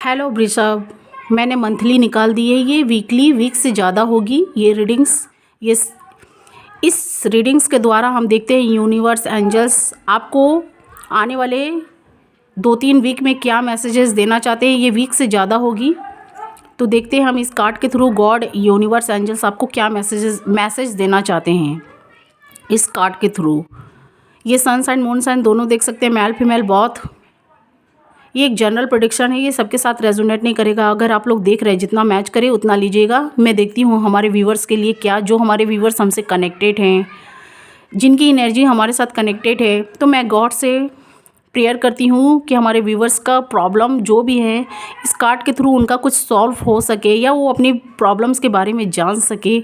Hello वृषभ। मैंने monthly निकाल दी है, ये वीकली वीक से ज़्यादा होगी ये रीडिंग्स। ये इस रीडिंग्स के द्वारा हम देखते हैं यूनिवर्स एंजल्स आपको आने वाले 2-3 वीक में क्या मैसेजेस देना चाहते हैं। ये वीक से ज़्यादा होगी, तो देखते हैं हम इस कार्ड के थ्रू गॉड यूनिवर्स एंजल्स आपको क्या मैसेज देना चाहते हैं इस कार्ड के थ्रू। ये सन साइन मून साइन दोनों देख सकते हैं, मेल फीमेल बहुत। ये एक जनरल प्रेडिक्शन है, ये सबके साथ रेजोनेट नहीं करेगा। अगर आप लोग देख रहे हैं जितना मैच करे उतना लीजिएगा। मैं देखती हूँ हमारे व्यूवर्स के लिए क्या, जो हमारे व्यूवर्स हमसे कनेक्टेड हैं, जिनकी एनर्जी हमारे साथ कनेक्टेड है, तो मैं गॉड से प्रेयर करती हूँ कि हमारे व्यूवर्स का प्रॉब्लम जो भी है इस कार्ड के थ्रू उनका कुछ सॉल्व हो सके या वो अपनी प्रॉब्लम्स के बारे में जान सके।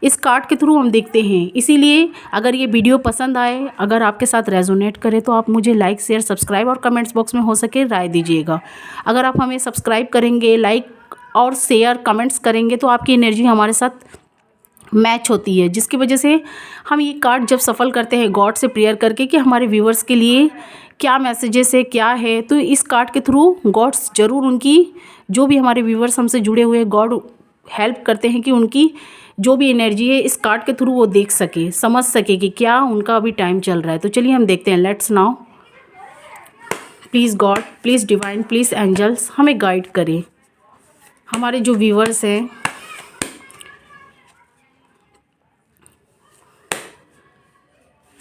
इस कार्ड के थ्रू हम देखते हैं। इसीलिए अगर ये वीडियो पसंद आए, अगर आपके साथ रेजोनेट करे, तो आप मुझे लाइक शेयर सब्सक्राइब और कमेंट्स बॉक्स में हो सके राय दीजिएगा। अगर आप हमें सब्सक्राइब करेंगे, लाइक और शेयर कमेंट्स करेंगे, तो आपकी एनर्जी हमारे साथ मैच होती है, जिसकी वजह से हम ये कार्ड जब सफल करते हैं गॉड से प्रेयर करके कि हमारे व्यूवर्स के लिए क्या मैसेजेस है, क्या है, तो इस कार्ड के थ्रू गॉड्स ज़रूर उनकी जो भी हमारे व्यूवर्स हमसे जुड़े हुए गॉड हेल्प करते हैं कि उनकी जो भी एनर्जी है इस कार्ड के थ्रू वो देख सके, समझ सके कि क्या उनका अभी टाइम चल रहा है। तो चलिए हम देखते हैं। Let's now please God, please divine, please angels हमें गाइड करें। हमारे जो व्यूवर्स हैं,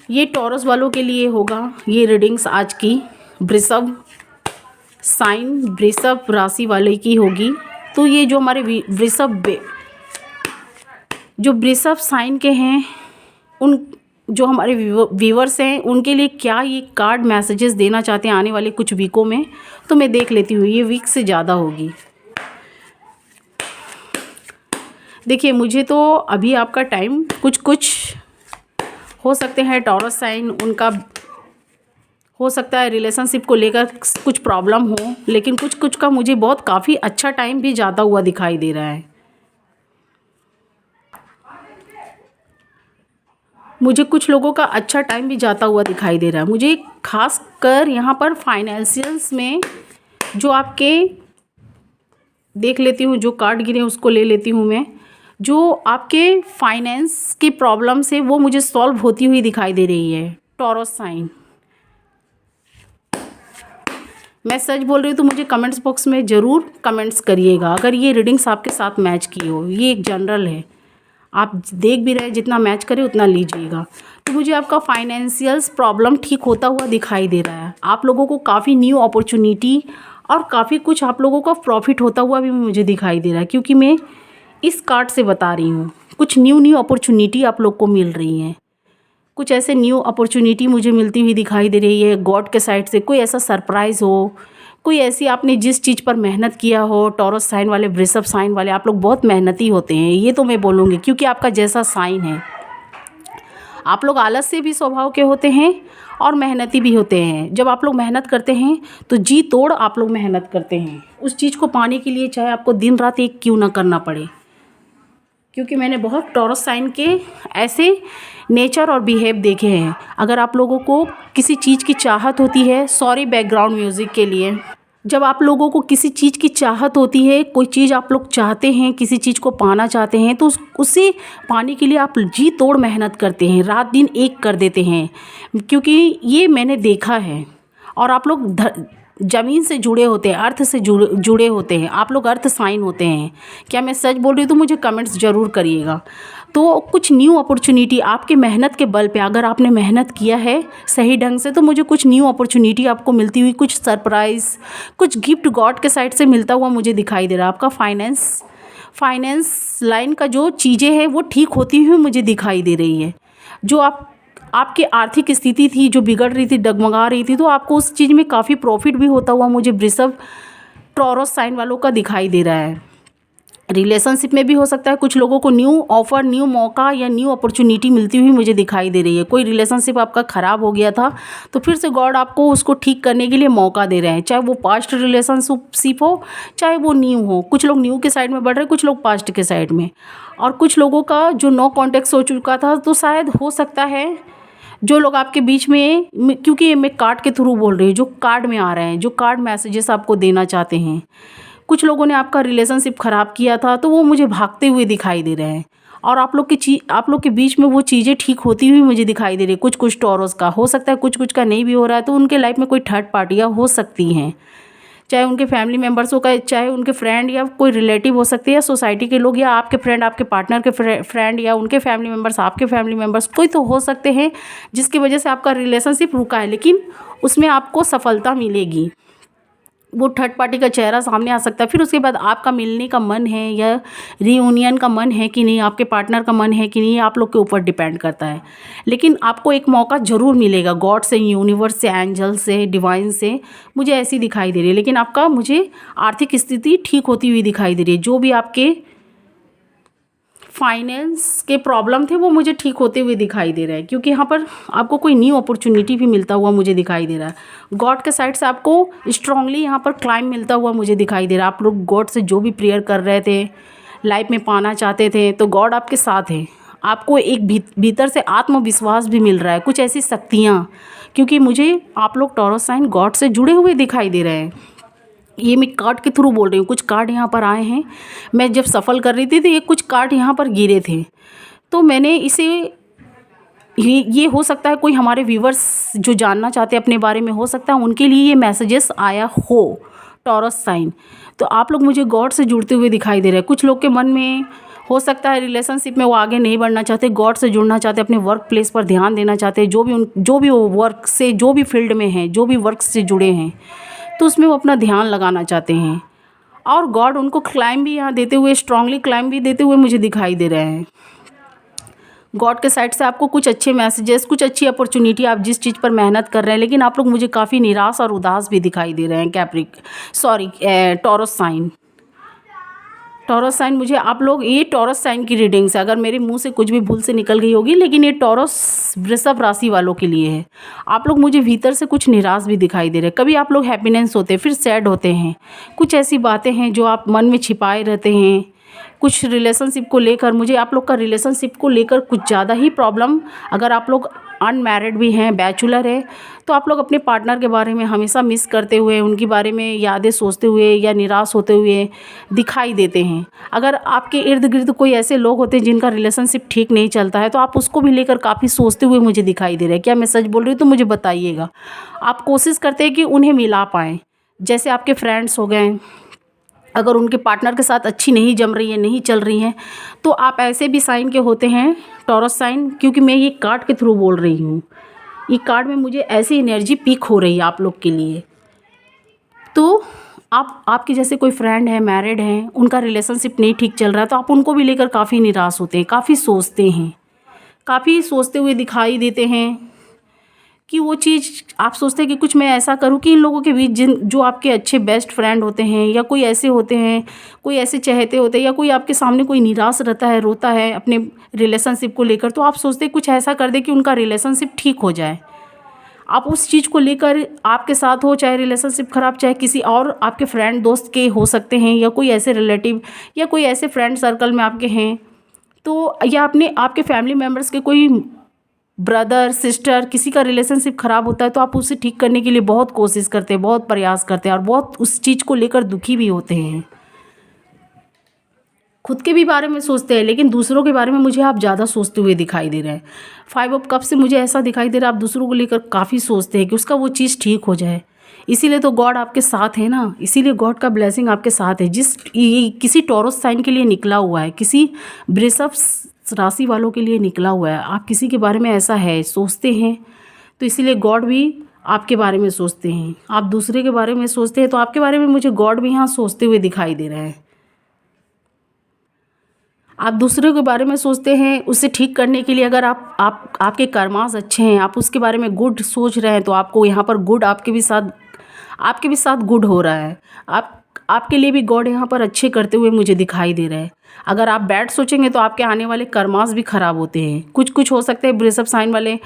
ये टॉरस वालों के लिए होगा ये रीडिंग्स आज की। वृषभ साइन, वृषभ राशि वाले की होगी। तो ये जो हमारे वृषभ साइन के हैं, उन जो हमारे व्यूवर्स हैं उनके लिए क्या ये कार्ड मैसेजेस देना चाहते हैं आने वाले कुछ वीकों में, तो मैं देख लेती हूँ। ये वीक से ज़्यादा होगी। देखिए, मुझे तो अभी आपका टाइम कुछ हो सकते हैं टॉरस साइन, उनका हो सकता है रिलेशनशिप को लेकर कुछ प्रॉब्लम हो, लेकिन कुछ का मुझे बहुत काफ़ी अच्छा टाइम भी जाता हुआ दिखाई दे रहा है। मुझे कुछ लोगों का अच्छा टाइम भी जाता हुआ दिखाई दे रहा है। मुझे खास कर यहाँ पर फाइनेंशियल्स में जो आपके देख लेती हूँ, जो कार्ड गिरे उसको ले लेती हूँ मैं। जो आपके फाइनेंस की प्रॉब्लम्स है वो मुझे सॉल्व होती हुई दिखाई दे रही है। टॉरस साइन, मैं सच बोल रही हूँ तो मुझे कमेंट्स बॉक्स में ज़रूर कमेंट्स करिएगा अगर ये रीडिंग्स आपके साथ मैच की हो। ये एक जनरल है, आप देख भी रहे, जितना मैच करे उतना लीजिएगा। तो मुझे आपका फाइनेंशियल्स प्रॉब्लम ठीक होता हुआ दिखाई दे रहा है। आप लोगों को काफ़ी न्यू अपॉर्चुनिटी और काफ़ी कुछ आप लोगों का प्रॉफिट होता हुआ भी मुझे दिखाई दे रहा है, क्योंकि मैं इस कार्ड से बता रही हूँ कुछ न्यू अपॉर्चुनिटी आप लोग को मिल रही हैं। कुछ ऐसे न्यू अपॉर्चुनिटी मुझे मिलती हुई दिखाई दे रही है गॉड के साइड से। कोई ऐसा सरप्राइज़ हो, कोई ऐसी आपने जिस चीज़ पर मेहनत किया हो। टॉरस साइन वाले, वृषभ साइन वाले, आप लोग बहुत मेहनती होते हैं, ये तो मैं बोलूँगी, क्योंकि आपका जैसा साइन है। आप लोग आलस से भी स्वभाव के होते हैं और मेहनती भी होते हैं। जब आप लोग मेहनत करते हैं तो जी तोड़ आप लोग मेहनत करते हैं उस चीज़ को पाने के लिए, चाहे आपको दिन रात एक क्यों ना करना पड़े। क्योंकि मैंने बहुत टॉरस साइन के ऐसे नेचर और बिहेव देखे हैं। अगर आप लोगों को किसी चीज़ की चाहत होती है, सॉरी बैकग्राउंड म्यूज़िक के लिए, जब आप लोगों को किसी चीज़ की चाहत होती है, कोई चीज़ आप लोग चाहते हैं, किसी चीज़ को पाना चाहते हैं, तो उसे पाने के लिए आप जी तोड़ मेहनत करते हैं, रात दिन एक कर देते हैं। क्योंकि ये मैंने देखा है। और आप लोग ज़मीन से जुड़े होते हैं, अर्थ से जुड़े होते हैं, आप लोग अर्थ साइन होते हैं। क्या मैं सच बोल रही हूँ? तो मुझे कमेंट्स ज़रूर करिएगा। तो कुछ न्यू अपॉर्चुनिटी आपके मेहनत के बल पे, अगर आपने मेहनत किया है सही ढंग से, तो मुझे कुछ न्यू अपॉर्चुनिटी आपको मिलती हुई, कुछ सरप्राइज़, कुछ गिफ्ट गॉड के साइड से मिलता हुआ मुझे दिखाई दे रहा है। आपका फाइनेंस लाइन का जो चीज़ें हैं वो ठीक होती हुई मुझे दिखाई दे रही है। जो आपकी आर्थिक स्थिति थी जो बिगड़ रही थी, डगमगा रही थी, तो आपको उस चीज़ में काफ़ी प्रॉफिट भी होता हुआ मुझे वृषभ टॉरस साइन वालों का दिखाई दे रहा है। रिलेशनशिप में भी हो सकता है कुछ लोगों को न्यू ऑफ़र, न्यू मौका या न्यू अपॉर्चुनिटी मिलती हुई मुझे दिखाई दे रही है। कोई रिलेशनशिप आपका ख़राब हो गया था तो फिर से गॉड आपको उसको ठीक करने के लिए मौका दे रहे हैं, चाहे वो पास्ट रिलेशनशिप हो, चाहे वो न्यू हो। कुछ लोग न्यू के साइड में बढ़ रहे हैं, कुछ लोग पास्ट के साइड में। और कुछ लोगों का जो नो कॉन्टेक्ट हो चुका था, तो शायद हो सकता है जो लोग आपके बीच में, क्योंकि मैं कार्ड के थ्रू बोल रही हूँ, जो कार्ड में आ रहे हैं, जो कार्ड मैसेजेस आपको देना चाहते हैं, कुछ लोगों ने आपका रिलेशनशिप ख़राब किया था, तो वो मुझे भागते हुए दिखाई दे रहे हैं। और आप लोग के बीच में वो चीज़ें ठीक होती हुई मुझे दिखाई दे रही है। कुछ कुछ टॉरस का हो सकता है, कुछ कुछ का नहीं भी हो रहा है, तो उनके लाइफ में कोई थर्ड पार्टियाँ हो सकती हैं, चाहे उनके फैमिली मेम्बर्स हो का, चाहे उनके फ्रेंड या कोई रिलेटिव हो सकते हैं, या सोसाइटी के लोग, या आपके फ्रेंड आपके पार्टनर के फ्रेंड, या उनके फैमिली मेम्बर्स आपके फैमिली मेम्बर्स, कोई तो हो सकते हैं जिसकी वजह से आपका रिलेशनशिप रुका है, लेकिन उसमें आपको सफलता मिलेगी। वो थर्ड पार्टी का चेहरा सामने आ सकता है। फिर उसके बाद आपका मिलने का मन है या रीयूनियन का मन है कि नहीं, आपके पार्टनर का मन है कि नहीं, आप लोग के ऊपर डिपेंड करता है। लेकिन आपको एक मौका ज़रूर मिलेगा, गॉड से, यूनिवर्स से, एंजल से, डिवाइन से, मुझे ऐसी दिखाई दे रही है। लेकिन आपका मुझे आर्थिक स्थिति ठीक होती हुई दिखाई दे रही है। जो भी आपके फाइनेंस के प्रॉब्लम थे वो मुझे ठीक होते हुए दिखाई दे रहा है, क्योंकि यहाँ पर आपको कोई न्यू अपॉर्चुनिटी भी मिलता हुआ मुझे दिखाई दे रहा है। गॉड के साइड से आपको स्ट्रांगली यहाँ पर क्लाइम मिलता हुआ मुझे दिखाई दे रहा है। आप लोग गॉड से जो भी प्रेयर कर रहे थे, लाइफ में पाना चाहते थे, तो गॉड आपके साथ है। आपको एक भीतर से आत्मविश्वास भी मिल रहा है, कुछ ऐसी शक्तियाँ, क्योंकि मुझे आप लोग टॉरस साइन गॉड से जुड़े हुए दिखाई दे रहे हैं। ये मैं कार्ड के थ्रू बोल रही हूँ, कुछ कार्ड यहाँ पर आए हैं। मैं जब सफल कर रही थी तो ये कुछ कार्ड यहाँ पर गिरे थे, तो मैंने इसे, ये हो सकता है कोई हमारे व्यूवर्स जो जानना चाहते हैं अपने बारे में, हो सकता है उनके लिए ये मैसेजेस आया हो, टॉरस साइन। तो आप लोग मुझे गॉड से जुड़ते हुए दिखाई दे रहे हैं। कुछ लोग के मन में हो सकता है रिलेशनशिप में वो आगे नहीं बढ़ना चाहते, गॉड से जुड़ना चाहते, अपने वर्क प्लेस पर ध्यान देना चाहते हैं, जो भी वो वर्क से, जो भी फील्ड में हैं, जो भी वर्क से जुड़े हैं, तो उसमें वो अपना ध्यान लगाना चाहते हैं। और गॉड उनको क्लाइम भी यहाँ देते हुए, स्ट्रांगली क्लाइम भी देते हुए मुझे दिखाई दे रहे हैं। गॉड के साइड से आपको कुछ अच्छे मैसेजेस, कुछ अच्छी अपॉर्चुनिटी, आप जिस चीज़ पर मेहनत कर रहे हैं, लेकिन आप लोग मुझे काफ़ी निराश और उदास भी दिखाई दे रहे हैं। टॉरस साइन, टॉरस साइन, मुझे आप लोग, ये टॉरस साइन की रीडिंग्स है। अगर मेरे मुंह से कुछ भी भूल से निकल गई होगी, लेकिन ये टॉरस वृषभ राशि वालों के लिए है। आप लोग मुझे भीतर से कुछ निराश भी दिखाई दे रहे हैं। कभी आप लोग हैप्पीनेस होते हैं, फिर सैड होते हैं। कुछ ऐसी बातें हैं जो आप मन में छिपाए रहते हैं। कुछ रिलेशनशिप को लेकर, मुझे आप लोग का रिलेशनशिप को लेकर कुछ ज़्यादा ही प्रॉब्लम, अगर आप लोग अनमैरिड भी हैं, बैचलर है, तो आप लोग अपने पार्टनर के बारे में हमेशा मिस करते हुए, उनके बारे में यादें सोचते हुए या निराश होते हुए दिखाई देते हैं। अगर आपके इर्द गिर्द कोई ऐसे लोग होते हैं जिनका रिलेशनशिप ठीक नहीं चलता है, तो आप उसको भी लेकर काफ़ी सोचते हुए मुझे दिखाई दे रहे हैं। क्या मैं सच बोल रही हूँ? तो मुझे बताइएगा। आप कोशिश करते हैं कि उन्हें मिला पाएँ। जैसे आपके फ्रेंड्स हो गए, अगर उनके पार्टनर के साथ अच्छी नहीं जम रही है, नहीं चल रही हैं, तो आप ऐसे भी साइन के होते हैं, टॉरस साइन, क्योंकि मैं ये कार्ड के थ्रू बोल रही हूँ। ये कार्ड में मुझे ऐसी एनर्जी पीक हो रही है आप लोग के लिए। तो आपके जैसे कोई फ्रेंड है, मैरिड हैं, उनका रिलेशनशिप नहीं ठीक चल रहा है, तो आप उनको भी लेकर काफ़ी निराश होते हैं, काफ़ी सोचते हैं, काफ़ी सोचते हुए दिखाई देते हैं कि वो चीज़ आप सोचते हैं कि कुछ मैं ऐसा करूँ कि इन लोगों के बीच, जो आपके अच्छे बेस्ट फ्रेंड होते हैं, या कोई ऐसे होते हैं, कोई ऐसे चहेते होते हैं, या कोई आपके सामने कोई निराश रहता है, रोता है अपने रिलेशनशिप को लेकर, तो आप सोचते हैं कुछ ऐसा कर दे कि उनका रिलेशनशिप ठीक हो जाए। आप उस चीज़ को लेकर आपके साथ हो, चाहे रिलेशनशिप ख़राब, चाहे किसी और आपके फ्रेंड दोस्त के हो सकते हैं, या कोई ऐसे रिलेटिव या कोई ऐसे फ्रेंड सर्कल में आपके हैं, तो या आपके फैमिली मेम्बर्स के कोई ब्रदर सिस्टर, किसी का रिलेशनशिप ख़राब होता है, तो आप उसे ठीक करने के लिए बहुत कोशिश करते हैं, बहुत प्रयास करते हैं, और बहुत उस चीज़ को लेकर दुखी भी होते हैं। खुद के भी बारे में सोचते हैं, लेकिन दूसरों के बारे में मुझे आप ज़्यादा सोचते हुए दिखाई दे रहे हैं। 5 ऑफ कप से मुझे ऐसा दिखाई दे रहा है, आप दूसरों को लेकर काफ़ी सोचते हैं कि उसका वो चीज़ ठीक हो जाए। इसीलिए तो गॉड आपके साथ है ना, इसीलिए गॉड का ब्लेसिंग आपके साथ है। किसी टॉरस साइन के लिए निकला हुआ है, किसी वृषभ राशि वालों के लिए निकला हुआ है। आप किसी के बारे में ऐसा है, सोचते हैं, तो इसीलिए गॉड भी आपके बारे में सोचते हैं। आप दूसरे के बारे में सोचते हैं, तो आपके बारे में मुझे गॉड भी यहाँ सोचते हुए दिखाई दे रहे हैं। आप दूसरे के बारे में सोचते हैं, उसे ठीक करने के लिए, अगर आपके कर्मास अच्छे हैं, आप उसके बारे में गुड सोच रहे हैं, तो आपको यहाँ पर गुड आपके भी साथ गुड हो रहा है। आपके लिए भी गॉड यहाँ पर अच्छे करते हुए मुझे दिखाई दे रहा है। अगर आप बैड सोचेंगे तो आपके आने वाले कर्मास भी ख़राब होते हैं। कुछ हो सकते हैं वृषभ साइन वाले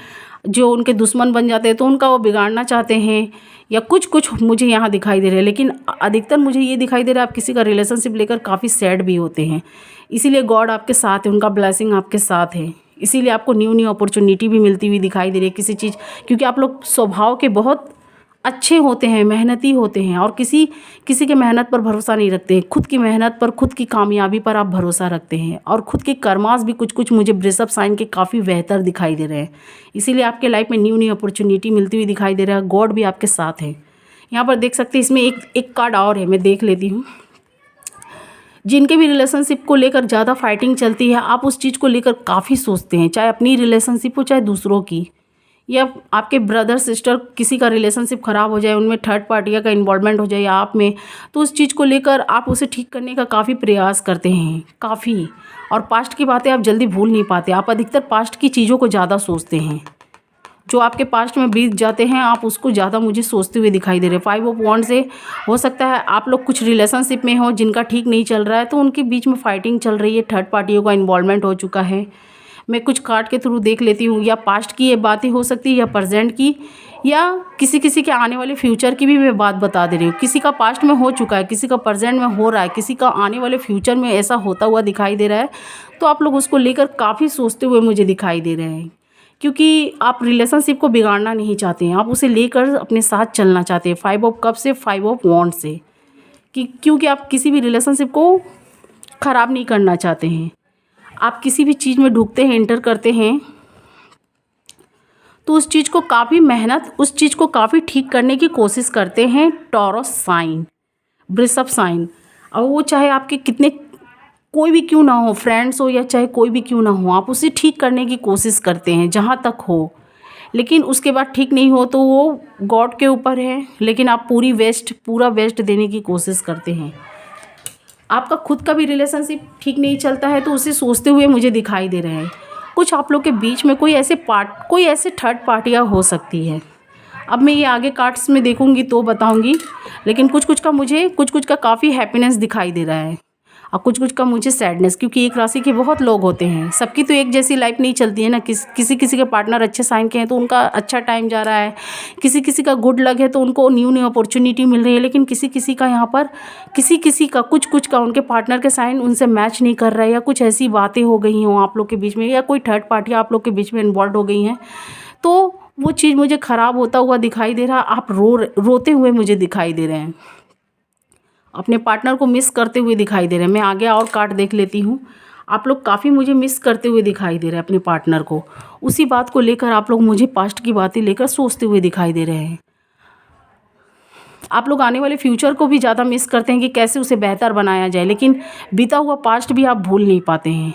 जो उनके दुश्मन बन जाते हैं, तो उनका वो बिगाड़ना चाहते हैं, या कुछ मुझे यहाँ दिखाई दे रहे हैं। लेकिन अधिकतर मुझे ये दिखाई दे रहा है आप किसी का रिलेशनशिप लेकर काफ़ी सैड भी होते हैं। इसीलिए गॉड आपके साथ है, उनका ब्लेसिंग आपके साथ है। इसीलिए आपको न्यू अपॉर्चुनिटी भी मिलती हुई दिखाई दे रही है किसी चीज़, क्योंकि आप लोग स्वभाव के बहुत अच्छे होते हैं, मेहनती होते हैं और किसी किसी के मेहनत पर भरोसा नहीं रखते हैं। खुद की मेहनत पर, खुद की कामयाबी पर आप भरोसा रखते हैं और खुद के कर्मास भी कुछ कुछ मुझे वृषभ साइन के काफ़ी बेहतर दिखाई दे रहे हैं। इसीलिए आपके लाइफ में न्यू न्यू अपॉर्चुनिटी मिलती हुई दिखाई दे रहा है। गॉड भी आपके साथ है। यहाँ पर देख सकते हैं, इसमें एक कार्ड और है, मैं देख लेती हूँ। जिनके भी रिलेशनशिप को लेकर ज़्यादा फाइटिंग चलती है, आप उस चीज़ को लेकर काफ़ी सोचते हैं, चाहे अपनी रिलेशनशिप हो चाहे दूसरों की, या आपके ब्रदर सिस्टर किसी का रिलेशनशिप ख़राब हो जाए, उनमें थर्ड पार्टी का इन्वॉल्वमेंट हो जाए या आप में, तो उस चीज़ को लेकर आप उसे ठीक करने का काफ़ी प्रयास करते हैं, काफ़ी। और पास्ट की बातें आप जल्दी भूल नहीं पाते। आप अधिकतर पास्ट की चीज़ों को ज़्यादा सोचते हैं। जो आपके पास्ट में बीत जाते हैं, आप उसको ज़्यादा मुझे सोचते हुए दिखाई दे रहे हैं। 5 ऑफ वॉन्ड से हो सकता है आप लोग कुछ रिलेशनशिप में हो जिनका ठीक नहीं चल रहा है, तो उनके बीच में फाइटिंग चल रही है, थर्ड पार्टियों का इन्वॉल्वमेंट हो चुका है। मैं कुछ कार्ड के थ्रू देख लेती हूँ, या पास्ट की ये बातें हो सकती है या प्रेजेंट की, या किसी किसी के आने वाले फ्यूचर की भी मैं बात बता दे रही हूँ। किसी का पास्ट में हो चुका है, किसी का प्रेजेंट में हो रहा है, किसी का आने वाले फ्यूचर में ऐसा होता हुआ दिखाई दे रहा है, तो आप लोग उसको लेकर काफ़ी सोचते हुए मुझे दिखाई दे रहे हैं। क्योंकि आप रिलेशनशिप को बिगाड़ना नहीं चाहते हैं, आप उसे लेकर अपने साथ चलना चाहते हैं। 5 ऑफ कप से, 5 ऑफ वॉन्ड से, क्योंकि आप किसी भी रिलेशनशिप को ख़राब नहीं करना चाहते हैं। आप किसी भी चीज़ में ढुकते हैं, एंटर करते हैं, तो उस चीज़ को काफ़ी मेहनत, उस चीज़ को काफ़ी ठीक करने की कोशिश करते हैं। टॉरस साइन, वृषभ साइन, और वो चाहे आपके कितने कोई भी क्यों ना हो, फ्रेंड्स हो या चाहे कोई भी क्यों ना हो, आप उसे ठीक करने की कोशिश करते हैं जहाँ तक हो। लेकिन उसके बाद ठीक नहीं हो तो वो गॉड के ऊपर है, लेकिन आप पूरा बेस्ट देने की कोशिश करते हैं। आपका खुद का भी रिलेशनशिप ठीक नहीं चलता है, तो उसे सोचते हुए मुझे दिखाई दे रहे हैं। कुछ आप लोग के बीच में कोई ऐसे थर्ड पार्टियाँ हो सकती है। अब मैं ये आगे कार्ड्स में देखूंगी तो बताऊंगी, लेकिन कुछ कुछ का काफ़ी हैप्पीनेस दिखाई दे रहा है और कुछ कुछ का मुझे सैडनेस, क्योंकि एक राशि के बहुत लोग होते हैं, सबकी तो एक जैसी लाइफ नहीं चलती है ना। किसी किसी के पार्टनर अच्छे साइन के हैं तो उनका अच्छा टाइम जा रहा है, किसी किसी का गुड लक है तो उनको न्यू न्यू अपॉर्चुनिटी मिल रही है। लेकिन किसी किसी का यहाँ पर किसी का कुछ का उनके पार्टनर के साइन उनसे मैच नहीं कर रहा है, या कुछ ऐसी बातें हो गई हों आप लोग के बीच में, या कोई थर्ड पार्टी आप लोग के बीच में इन्वॉल्व हो गई हैं, तो वो चीज़ मुझे ख़राब होता हुआ दिखाई दे रहा। आप रोते हुए मुझे दिखाई दे रहे हैं, अपने पार्टनर को मिस करते हुए दिखाई दे रहे हैं। मैं आगे और कार्ड देख लेती हूँ। आप लोग काफ़ी मुझे मिस करते हुए दिखाई दे रहे हैं अपने पार्टनर को। उसी बात को लेकर आप लोग मुझे पास्ट की बातें लेकर सोचते हुए दिखाई दे रहे हैं। आप लोग आने वाले फ्यूचर को भी ज़्यादा मिस करते हैं कि कैसे उसे बेहतर बनाया जाए, लेकिन बीता हुआ पास्ट भी आप भूल नहीं पाते हैं।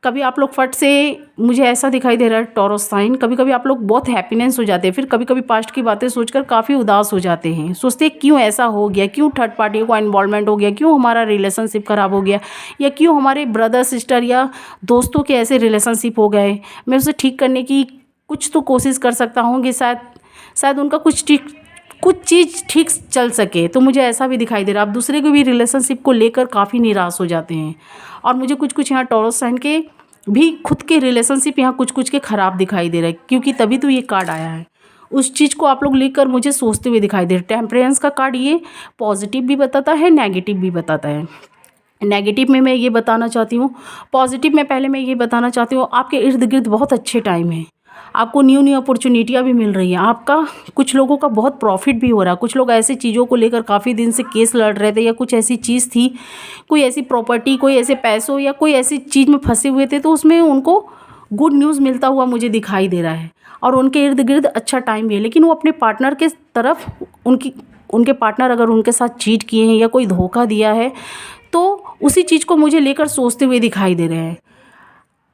कभी आप लोग फट से, मुझे ऐसा दिखाई दे रहा है टॉरस साइन, कभी कभी आप लोग बहुत हैप्पीनेस हो जाते हैं, फिर कभी कभी पास्ट की बातें सोचकर काफ़ी उदास हो जाते हैं। सोचते हैं क्यों ऐसा हो गया, क्यों थर्ड पार्टी का इन्वॉल्वमेंट हो गया, क्यों हमारा रिलेशनशिप ख़राब हो गया, या क्यों हमारे ब्रदर सिस्टर या दोस्तों के ऐसे रिलेशनशिप हो गए। मैं उसे ठीक करने की कुछ तो कोशिश कर सकता हूँ कि शायद उनका कुछ चीज़ ठीक चल सके। तो मुझे ऐसा भी दिखाई दे रहा है। आप दूसरे के भी रिलेशनशिप को लेकर काफ़ी निराश हो जाते हैं, और मुझे कुछ यहाँ टॉरस साइन के भी खुद के रिलेशनशिप यहाँ कुछ के ख़राब दिखाई दे रहे हैं, क्योंकि तभी तो ये कार्ड आया है। उस चीज़ को आप लोग लेकर मुझे सोचते हुए दिखाई दे रहे हैं। टेम्परेंस का कार्ड ये पॉजिटिव भी बताता है, नेगेटिव भी बताता है। नेगेटिव में मैं ये बताना चाहती हूँ, पॉजिटिव में पहले मैं ये बताना चाहती हूँ, आपके इर्द गिर्द बहुत अच्छे टाइम है, आपको न्यू न्यू अपॉर्चुनिटियाँ भी मिल रही हैं, आपका कुछ लोगों का बहुत प्रॉफिट भी हो रहा है। कुछ लोग ऐसी चीज़ों को लेकर काफ़ी दिन से केस लड़ रहे थे, या कुछ ऐसी चीज़ थी, कोई ऐसी प्रॉपर्टी, कोई ऐसे पैसों या कोई ऐसी चीज़ में फंसे हुए थे, तो उसमें उनको गुड न्यूज़ मिलता हुआ मुझे दिखाई दे रहा है, और उनके इर्द गिर्द अच्छा टाइम भी है। लेकिन वो अपने पार्टनर के तरफ, उनके पार्टनर अगर उनके साथ चीट किए हैं या कोई धोखा दिया है, तो उसी चीज़ को मुझे लेकर सोचते हुए दिखाई दे रहे हैं।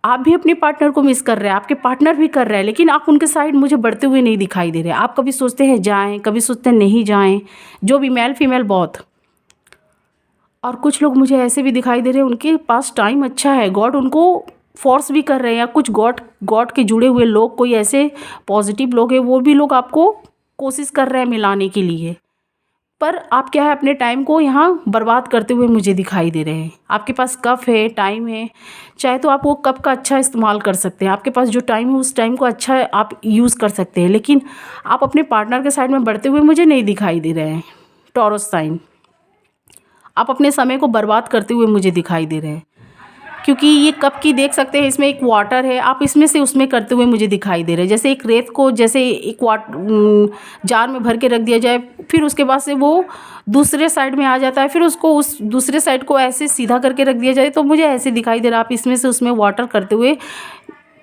आप भी अपने पार्टनर को मिस कर रहे हैं, आपके पार्टनर भी कर रहे हैं, लेकिन आप उनके साइड मुझे बढ़ते हुए नहीं दिखाई दे रहे। आप कभी सोचते हैं जाएं, कभी सोचते हैं नहीं जाएं, जो भी मेल फीमेल बहुत। और कुछ लोग मुझे ऐसे भी दिखाई दे रहे हैं, उनके पास टाइम अच्छा है, गॉड उनको फोर्स भी कर रहे हैं, या कुछ गॉड के जुड़े हुए लोग, कोई ऐसे पॉजिटिव लोग हैं, वो भी लोग आपको कोशिश कर रहे हैं मिलाने के लिए। पर आप क्या है, अपने टाइम को यहाँ बर्बाद करते हुए मुझे दिखाई दे रहे हैं। आपके पास कप है, टाइम है, चाहे तो आप वो कप का अच्छा इस्तेमाल कर सकते हैं। आपके पास जो टाइम है उस टाइम को अच्छा आप यूज़ कर सकते हैं, लेकिन आप अपने पार्टनर के साइड में बढ़ते हुए मुझे नहीं दिखाई दे रहे हैं। टॉरस साइन, आप अपने समय को बर्बाद करते हुए मुझे दिखाई दे रहे हैं। क्योंकि ये कप की देख सकते हैं, इसमें एक वाटर है, आप इसमें से उसमें करते हुए मुझे दिखाई दे रहे हैं। जैसे एक रेत को जैसे एक जार में भर के रख दिया जाए, फिर उसके बाद से वो दूसरे साइड में आ जाता है, फिर उसको उस दूसरे साइड को ऐसे सीधा करके रख दिया जाए, तो मुझे ऐसे दिखाई दे रहा है। आप इसमें से उसमें वाटर करते हुए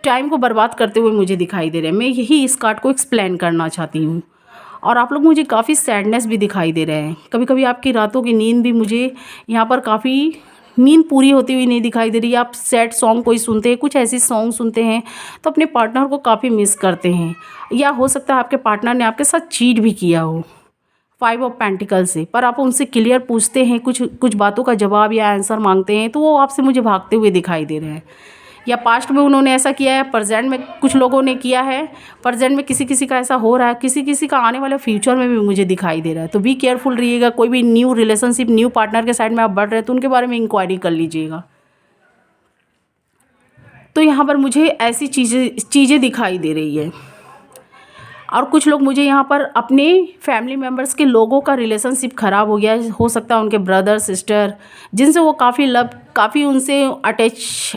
टाइम को बर्बाद करते हुए मुझे दिखाई दे रहे हैं। मैं यही इस कार्ड को एक्सप्लेन करना चाहती हूँ। और आप लोग मुझे काफ़ी सैडनेस भी दिखाई दे रहे हैं। कभी कभी आपकी रातों की नींद भी मुझे यहाँ पर काफ़ी नींद पूरी होती हुई नहीं दिखाई दे रही है। आप सैड सॉन्ग कोई सुनते हैं, कुछ ऐसी सॉन्ग सुनते हैं तो अपने पार्टनर को काफ़ी मिस करते हैं, या हो सकता है आपके पार्टनर ने आपके साथ चीट भी किया हो 5 ऑफ पेंटिकल से, पर आप उनसे क्लियर पूछते हैं, कुछ कुछ बातों का जवाब या आंसर मांगते हैं तो वो आपसे मुझे भागते हुए दिखाई दे रहे हैं। या पास्ट में उन्होंने ऐसा किया है, प्रेजेंट में कुछ लोगों ने किया है, प्रेजेंट में किसी किसी का ऐसा हो रहा है, किसी किसी का आने वाले फ्यूचर में भी मुझे दिखाई दे रहा है। तो बी केयरफुल रहिएगा। कोई भी न्यू रिलेशनशिप, न्यू पार्टनर के साइड में आप बढ़ रहे हैं तो उनके बारे में इंक्वायरी कर लीजिएगा। तो यहाँ पर मुझे ऐसी चीज़ें दिखाई दे रही है। और कुछ लोग मुझे यहाँ पर अपने फैमिली मेम्बर्स के लोगों का रिलेशनशिप ख़राब हो गया है। हो सकता है उनके ब्रदर सिस्टर जिनसे वो काफ़ी उनसे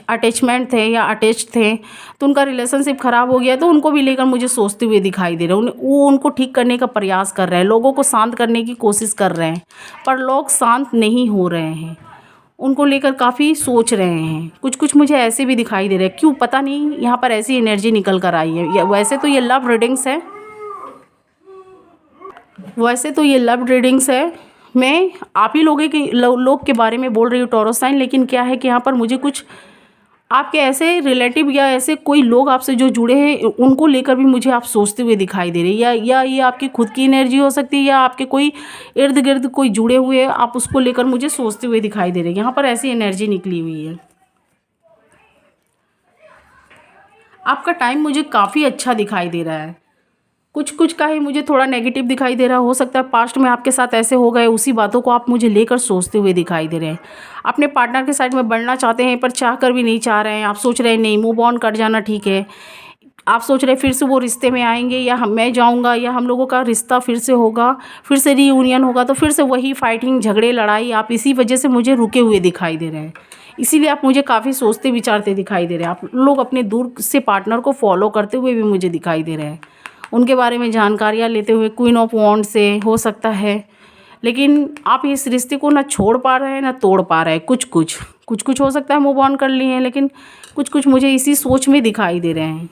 अटैचमेंट थे या अटैच थे, तो उनका रिलेशनशिप ख़राब हो गया, तो उनको भी लेकर मुझे सोचते हुए दिखाई दे रहे हैं। वो उनको ठीक करने का प्रयास कर रहे हैं, लोगों को शांत करने की कोशिश कर रहे हैं, पर लोग शांत नहीं हो रहे हैं। उनको लेकर काफ़ी सोच रहे हैं। कुछ कुछ मुझे ऐसे भी दिखाई दे रहे हैं, क्यों पता नहीं यहाँ पर ऐसी एनर्जी निकल कर आई है। वैसे तो ये लव रीडिंग्स है, मैं आप ही लोग के बारे में बोल रही हूँ टॉरस साइन। लेकिन क्या है कि यहाँ पर मुझे कुछ आपके ऐसे रिलेटिव या ऐसे कोई लोग आपसे जो जुड़े हैं उनको लेकर भी मुझे आप सोचते हुए दिखाई दे रही है, या ये आपकी खुद की एनर्जी हो सकती है, या आपके कोई इर्द गिर्द कोई जुड़े हुए हैं, आप उसको लेकर मुझे सोचते हुए दिखाई दे रहे हैं। यहाँ पर ऐसी एनर्जी निकली हुई है। आपका टाइम मुझे काफ़ी अच्छा दिखाई दे रहा है। कुछ कुछ का ही मुझे थोड़ा नेगेटिव दिखाई दे रहा है। हो सकता है पास्ट में आपके साथ ऐसे हो गए, उसी बातों को आप मुझे लेकर सोचते हुए दिखाई दे रहे हैं। अपने पार्टनर के साइड में बढ़ना चाहते हैं पर चाह कर भी नहीं चाह रहे हैं। आप सोच रहे हैं नहीं, मूव ऑन कर जाना ठीक है। आप सोच रहे हैं फिर से वो रिश्ते में आएंगे, या मैं जाऊंगा, या हम लोगों का रिश्ता फिर से होगा, फिर से रीयूनियन होगा, तो फिर से वही फाइटिंग, झगड़े, लड़ाई। आप इसी वजह से मुझे रुके हुए दिखाई दे रहे हैं। इसीलिए आप मुझे काफ़ी सोचते विचारते दिखाई दे रहे हैं। आप लोग अपने दूर से पार्टनर को फॉलो करते हुए भी मुझे दिखाई दे रहे हैं, उनके बारे में जानकारियाँ लेते हुए। क्वीन ऑफ वॉन्ड से हो सकता है, लेकिन आप इस रिश्ते को ना छोड़ पा रहे हैं ना तोड़ पा रहे हैं। कुछ कुछ हो सकता है मूव ऑन कर लिए हैं, लेकिन कुछ कुछ मुझे इसी सोच में दिखाई दे रहे हैं।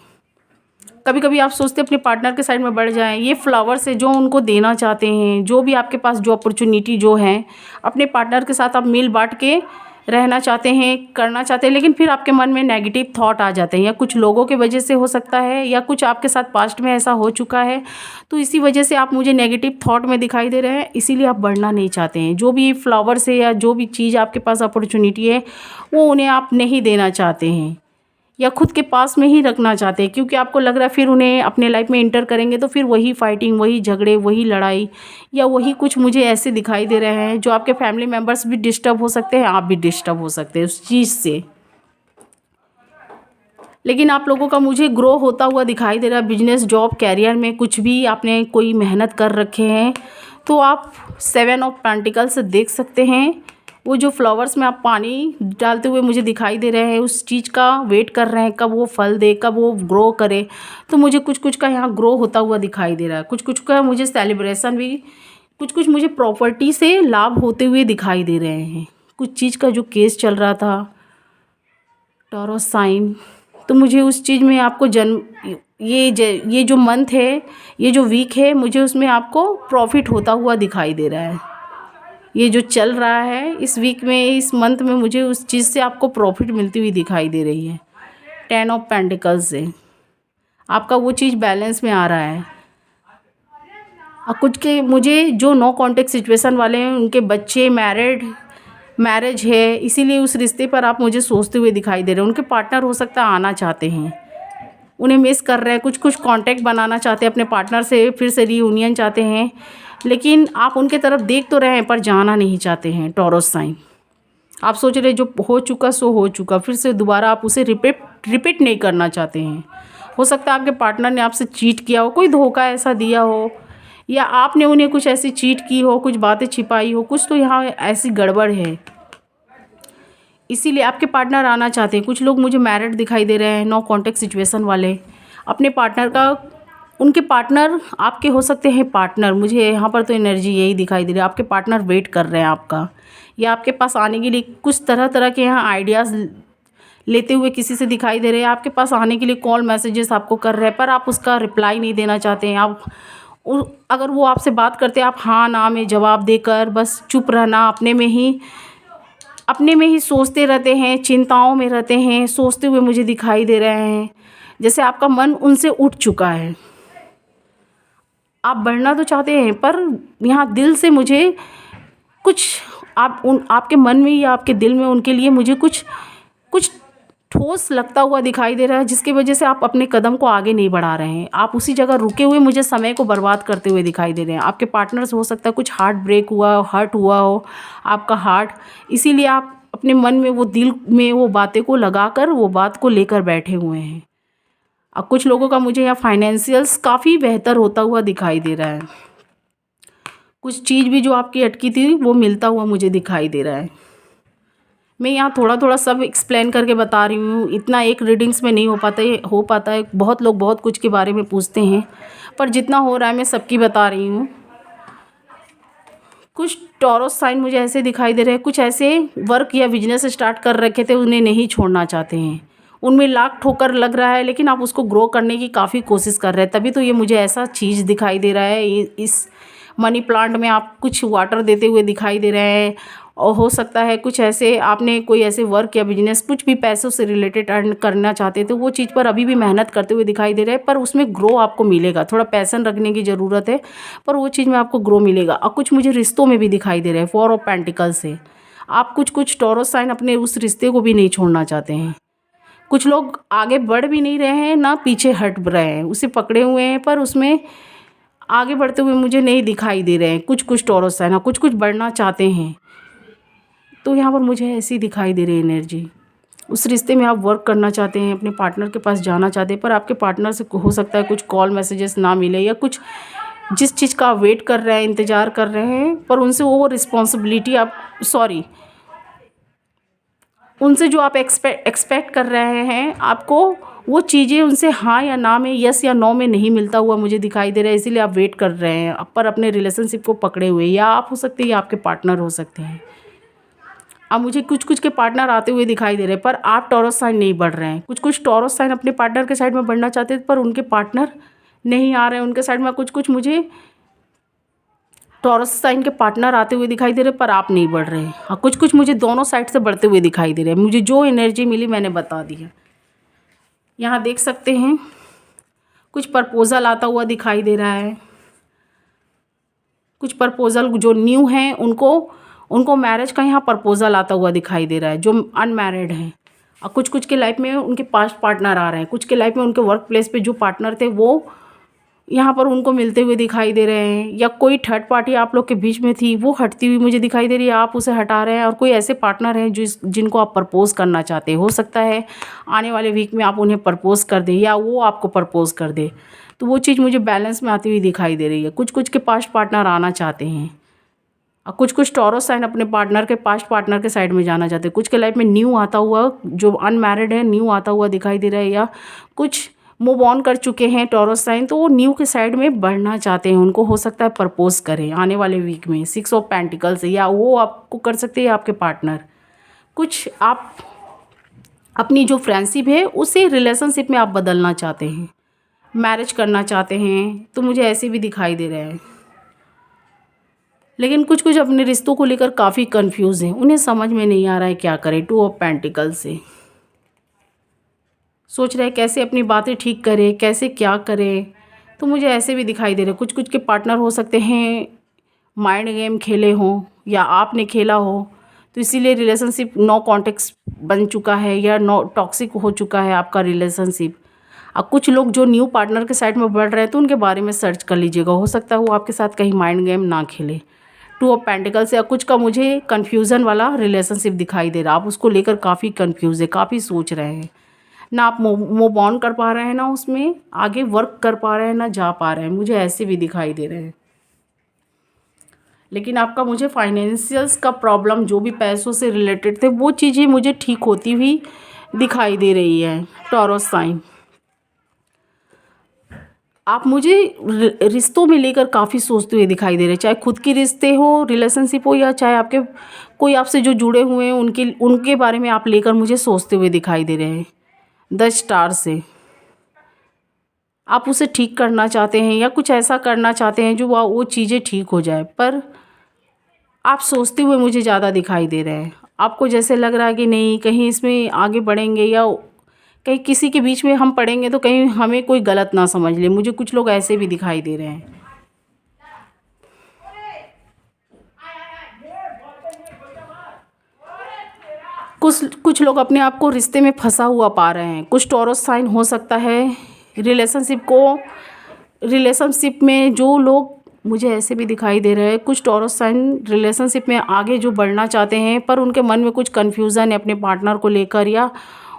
कभी कभी आप सोचते हैं अपने पार्टनर के साइड में बढ़ जाएं। ये फ्लावर्स है जो उनको देना चाहते हैं, जो भी आपके पास जो अपॉर्चुनिटी जो है, अपने पार्टनर के साथ आप मिल बांट के रहना चाहते हैं, करना चाहते हैं, लेकिन फिर आपके मन में नेगेटिव थॉट आ जाते हैं, या कुछ लोगों के वजह से हो सकता है, या कुछ आपके साथ पास्ट में ऐसा हो चुका है, तो इसी वजह से आप मुझे नेगेटिव थॉट में दिखाई दे रहे हैं। इसीलिए आप बढ़ना नहीं चाहते हैं। जो भी फ्लावर्स है या जो भी चीज़ आपके पास अपॉर्चुनिटी है वो उन्हें आप नहीं देना चाहते हैं, या खुद के पास में ही रखना चाहते हैं, क्योंकि आपको लग रहा है फिर उन्हें अपने लाइफ में इंटर करेंगे तो फिर वही फाइटिंग, वही झगड़े, वही लड़ाई, या वही कुछ मुझे ऐसे दिखाई दे रहे हैं। जो आपके फैमिली मेम्बर्स भी डिस्टर्ब हो सकते हैं, आप भी डिस्टर्ब हो सकते हैं उस चीज़ से। लेकिन आप लोगों का मुझे ग्रो होता हुआ दिखाई दे रहा है। बिजनेस, जॉब, कैरियर में कुछ भी आपने कोई मेहनत कर रखे हैं तो आप 7 ऑफ पेंटिकल्स देख सकते हैं। वो जो फ्लावर्स में आप पानी डालते हुए मुझे दिखाई दे रहे हैं, उस चीज़ का वेट कर रहे हैं कब वो फल दे, कब वो ग्रो करे। तो मुझे कुछ कुछ का यहाँ ग्रो होता हुआ दिखाई दे रहा है। कुछ कुछ का मुझे सेलिब्रेशन भी, कुछ कुछ मुझे प्रॉपर्टी से लाभ होते हुए दिखाई दे रहे हैं। कुछ चीज़ का जो केस चल रहा था टॉरस साइन, तो मुझे उस चीज़ में आपको ये जो मंथ है, ये जो वीक है, मुझे उसमें आपको प्रॉफिट होता हुआ दिखाई दे रहा है। ये जो चल रहा है इस वीक में, इस मंथ में, मुझे उस चीज़ से आपको प्रॉफिट मिलती हुई दिखाई दे रही है। 10 ऑफ पेंटिकल्स से आपका वो चीज़ बैलेंस में आ रहा है। और कुछ के मुझे जो नो कॉन्टेक्ट सिचुएशन वाले हैं, उनके बच्चे, मैरिज है, इसीलिए उस रिश्ते पर आप मुझे सोचते हुए दिखाई दे रहे हैं। उनके पार्टनर हो सकता है आना चाहते हैं, उन्हें मिस कर रहे हैं, कुछ कुछ कांटेक्ट बनाना चाहते हैं अपने पार्टनर से, फिर से रीयूनियन चाहते हैं, लेकिन आप उनके तरफ देख तो रहे हैं पर जाना नहीं चाहते हैं। टॉरस साइन, आप सोच रहे जो हो चुका सो हो चुका, फिर से दोबारा आप उसे रिपीट नहीं करना चाहते हैं। हो सकता है आपके पार्टनर ने आपसे चीट किया हो, कोई धोखा ऐसा दिया हो, या आपने उन्हें कुछ ऐसी चीट की हो, कुछ बातें छिपाई हो, कुछ तो यहाँ ऐसी गड़बड़ है। इसीलिए आपके पार्टनर आना चाहते हैं। कुछ लोग मुझे मैरिड दिखाई दे रहे हैं, नो कॉन्टैक्ट सिचुएशन वाले। अपने पार्टनर का, उनके पार्टनर आपके हो सकते हैं पार्टनर, मुझे यहाँ पर तो एनर्जी यही दिखाई दे रही है। आपके पार्टनर वेट कर रहे हैं आपका, या आपके पास आने के लिए कुछ तरह तरह के यहाँ आइडियाज़ लेते हुए किसी से दिखाई दे रहे हैं। आपके पास आने के लिए कॉल मैसेजेस आपको कर रहे हैं, पर आप उसका रिप्लाई नहीं देना चाहते हैं। आप अगर वो आपसे बात करते हैं, आप हाँ ना में जवाब देकर बस चुप रहना, अपने में ही सोचते रहते हैं, चिंताओं में रहते हैं, सोचते हुए मुझे दिखाई दे रहे हैं। जैसे आपका मन उनसे उठ चुका है। आप बढ़ना तो चाहते हैं, पर यहाँ दिल से मुझे कुछ आपके मन में या आपके दिल में उनके लिए मुझे कुछ ठोस लगता हुआ दिखाई दे रहा है, जिसकी वजह से आप अपने कदम को आगे नहीं बढ़ा रहे हैं। आप उसी जगह रुके हुए मुझे समय को बर्बाद करते हुए दिखाई दे रहे हैं। आपके पार्टनर से हो सकता है कुछ हार्ट ब्रेक हुआ, हर्ट हुआ हो आपका हार्ट, इसीलिए आप अपने मन में वो दिल में वो बातें को लगाकर वो बात को लेकर बैठे हुए हैं। अब कुछ लोगों का मुझे यहाँ फाइनेंशियल्स काफ़ी बेहतर होता हुआ दिखाई दे रहा है। कुछ चीज़ भी जो आपकी अटकी थी वो मिलता हुआ मुझे दिखाई दे रहा है। मैं यहाँ थोड़ा थोड़ा सब एक्सप्लेन करके बता रही हूँ, इतना एक रीडिंग्स में नहीं हो पाता है। बहुत लोग बहुत कुछ के बारे में पूछते हैं, पर जितना हो रहा है मैं सबकी बता रही हूँ। कुछ टॉरस साइन मुझे ऐसे दिखाई दे रहे हैं, कुछ ऐसे वर्क या बिजनेस स्टार्ट कर रखे थे, उन्हें नहीं छोड़ना चाहते हैं। उनमें लाख ठोकर लग रहा है, लेकिन आप उसको ग्रो करने की काफ़ी कोशिश कर रहे हैं, तभी तो ये मुझे ऐसा चीज़ दिखाई दे रहा है। इस मनी प्लांट में आप कुछ वाटर देते हुए दिखाई दे रहे हैं, और हो सकता है कुछ ऐसे आपने कोई ऐसे वर्क या बिजनेस कुछ भी पैसों से रिलेटेड अर्न करना चाहते थे, वो चीज़ पर अभी भी मेहनत करते हुए दिखाई दे रहे हैं, पर उसमें ग्रो आपको मिलेगा। थोड़ा पैसन रखने की ज़रूरत है, पर वो चीज़ में आपको ग्रो मिलेगा। और कुछ मुझे रिश्तों में भी दिखाई दे रहे हैं, 4 ऑफ पेंटिकल से आप कुछ टॉरस साइन अपने उस रिश्ते को भी नहीं छोड़ना चाहते हैं। कुछ लोग आगे बढ़ भी नहीं रहे हैं, ना पीछे हट रहे हैं, उसे पकड़े हुए हैं, पर उसमें आगे बढ़ते हुए मुझे नहीं दिखाई दे रहे हैं। कुछ टॉरस साइन कुछ बढ़ना चाहते हैं, तो यहाँ पर मुझे ऐसी दिखाई दे रही है एनर्जी। उस रिश्ते में आप वर्क करना चाहते हैं, अपने पार्टनर के पास जाना चाहते हैं, पर आपके पार्टनर से हो सकता है कुछ कॉल मैसेजेस ना मिले, या कुछ जिस चीज़ का वेट कर रहे हैं, इंतज़ार कर रहे हैं, पर उनसे वो रिस्पॉन्सिबिलिटी उनसे जो आप एक्सपेक्ट कर रहे हैं, आपको वो चीज़ें उनसे हाँ या ना में, यस या नो में नहीं मिलता हुआ मुझे दिखाई दे रहा है। इसीलिए आप वेट कर रहे हैं, पर अपने रिलेशनशिप को पकड़े हुए, या आप हो सकते हैं या आपके पार्टनर हो सकते हैं। अब मुझे कुछ के पार्टनर आते हुए दिखाई दे रहे हैं, पर आप टॉरस साइन नहीं बढ़ रहे हैं। कुछ टॉरस साइन अपने पार्टनर के साइड में बढ़ना चाहते हैं, पर उनके पार्टनर नहीं आ रहे हैं उनके साइड में। कुछ मुझे टॉरस साइन के पार्टनर आते हुए दिखाई दे रहे हैं, पर आप नहीं बढ़ रहे हैं। हाँ, कुछ मुझे दोनों साइड से बढ़ते हुए दिखाई दे रहे हैं। मुझे जो एनर्जी मिली मैंने बता दी है। यहाँ देख सकते हैं कुछ प्रपोज़ल आता हुआ दिखाई दे रहा है। कुछ प्रपोज़ल जो न्यू हैं उनको मैरिज का यहाँ प्रपोज़ल आता हुआ दिखाई दे रहा है, जो अनमैरिड हैं। और कुछ के लाइफ में उनके पास्ट पार्टनर आ रहे हैं। कुछ के लाइफ में उनके वर्क प्लेस पे जो पार्टनर थे वो यहाँ पर उनको मिलते हुए दिखाई दे रहे हैं, या कोई थर्ड पार्टी आप लोग के बीच में थी वो हटती हुई मुझे दिखाई दे रही है, आप उसे हटा रहे हैं। और कोई ऐसे पार्टनर हैं जिनको आप प्रपोज़ करना चाहते हो सकता है आने वाले वीक में आप उन्हें प्रपोज़ कर दें, या वो आपको प्रपोज़ कर दे। तो वो चीज़ मुझे बैलेंस में आती हुई दिखाई दे रही है। कुछ के पास्ट पार्टनर आना चाहते हैं, और कुछ टॉरस साइन अपने पार्टनर के पास्ट पार्टनर के साइड में जाना चाहते हैं। कुछ के लाइफ में न्यू आता हुआ, जो अनमैरिड है, न्यू आता हुआ दिखाई दे रहा है, या कुछ मूव ऑन कर चुके हैं टॉरस साइन, तो वो न्यू के साइड में बढ़ना चाहते हैं। उनको हो सकता है प्रपोज करें आने वाले वीक में 6 ऑफ पेंटिकल से, या वो आपको कर सकते हैं आपके पार्टनर। कुछ आप अपनी जो फ्रेंडशिप है उसे रिलेशनशिप में आप बदलना चाहते हैं, मैरिज करना चाहते हैं, तो मुझे ऐसे भी दिखाई दे रहे हैं। लेकिन कुछ अपने रिश्तों को लेकर काफ़ी कंफ्यूज हैं, उन्हें समझ में नहीं आ रहा है क्या करें। 2 ऑफ पेंटिकल से सोच रहे हैं कैसे अपनी बातें ठीक करें, कैसे क्या करें, तो मुझे ऐसे भी दिखाई दे रहे हैं। कुछ के पार्टनर हो सकते हैं माइंड गेम खेले हों, या आपने खेला हो, तो इसीलिए रिलेशनशिप नो कॉन्टेक्ट बन चुका है, या नो टॉक्सिक हो चुका है आपका रिलेशनशिप। अब कुछ लोग जो न्यू पार्टनर के साइड में बढ़ रहे हैं, तो उनके बारे में सर्च कर लीजिएगा, हो सकता है वो आपके साथ कहीं माइंड गेम ना खेले। 2 ऑफ पेंटिकल से कुछ का मुझे कन्फ्यूज़न वाला रिलेशनशिप दिखाई दे रहा है। आप उसको लेकर काफ़ी कन्फ्यूज़ है, काफ़ी सोच रहे हैं, ना आप मूव ऑन कर पा रहे हैं, ना उसमें आगे वर्क कर पा रहे हैं, ना जा पा रहे हैं। मुझे ऐसे भी दिखाई दे रहे हैं। लेकिन आपका मुझे फाइनेंशियल्स का प्रॉब्लम जो भी पैसों से रिलेटेड थे वो चीज़ें मुझे ठीक होती हुई दिखाई दे रही है। टॉरस साइन, आप मुझे रिश्तों में लेकर काफ़ी सोचते हुए दिखाई दे रहे हैं, चाहे खुद के रिश्ते हो, रिलेशनशिप हो, या चाहे आपके कोई आपसे जो जुड़े हुए हैं उनके उनके बारे में आप लेकर मुझे सोचते हुए दिखाई दे रहे हैं। 10 स्टार से आप उसे ठीक करना चाहते हैं या कुछ ऐसा करना चाहते हैं जो वो चीज़ें ठीक हो जाए, पर आप सोचते हुए मुझे ज़्यादा दिखाई दे रहे हैं। आपको जैसे लग रहा है कि नहीं, कहीं इसमें आगे बढ़ेंगे या कहीं किसी के बीच में हम पड़ेंगे तो कहीं हमें कोई गलत ना समझ ले। मुझे कुछ लोग ऐसे भी दिखाई दे रहे हैं। कुछ लोग अपने आप को रिश्ते में फंसा हुआ पा रहे हैं। कुछ टॉरस साइन हो सकता है रिलेशनशिप में जो लोग, मुझे ऐसे भी दिखाई दे रहे हैं, कुछ टॉरस साइन रिलेशनशिप में आगे जो बढ़ना चाहते हैं पर उनके मन में कुछ कन्फ्यूज़न है अपने पार्टनर को लेकर, या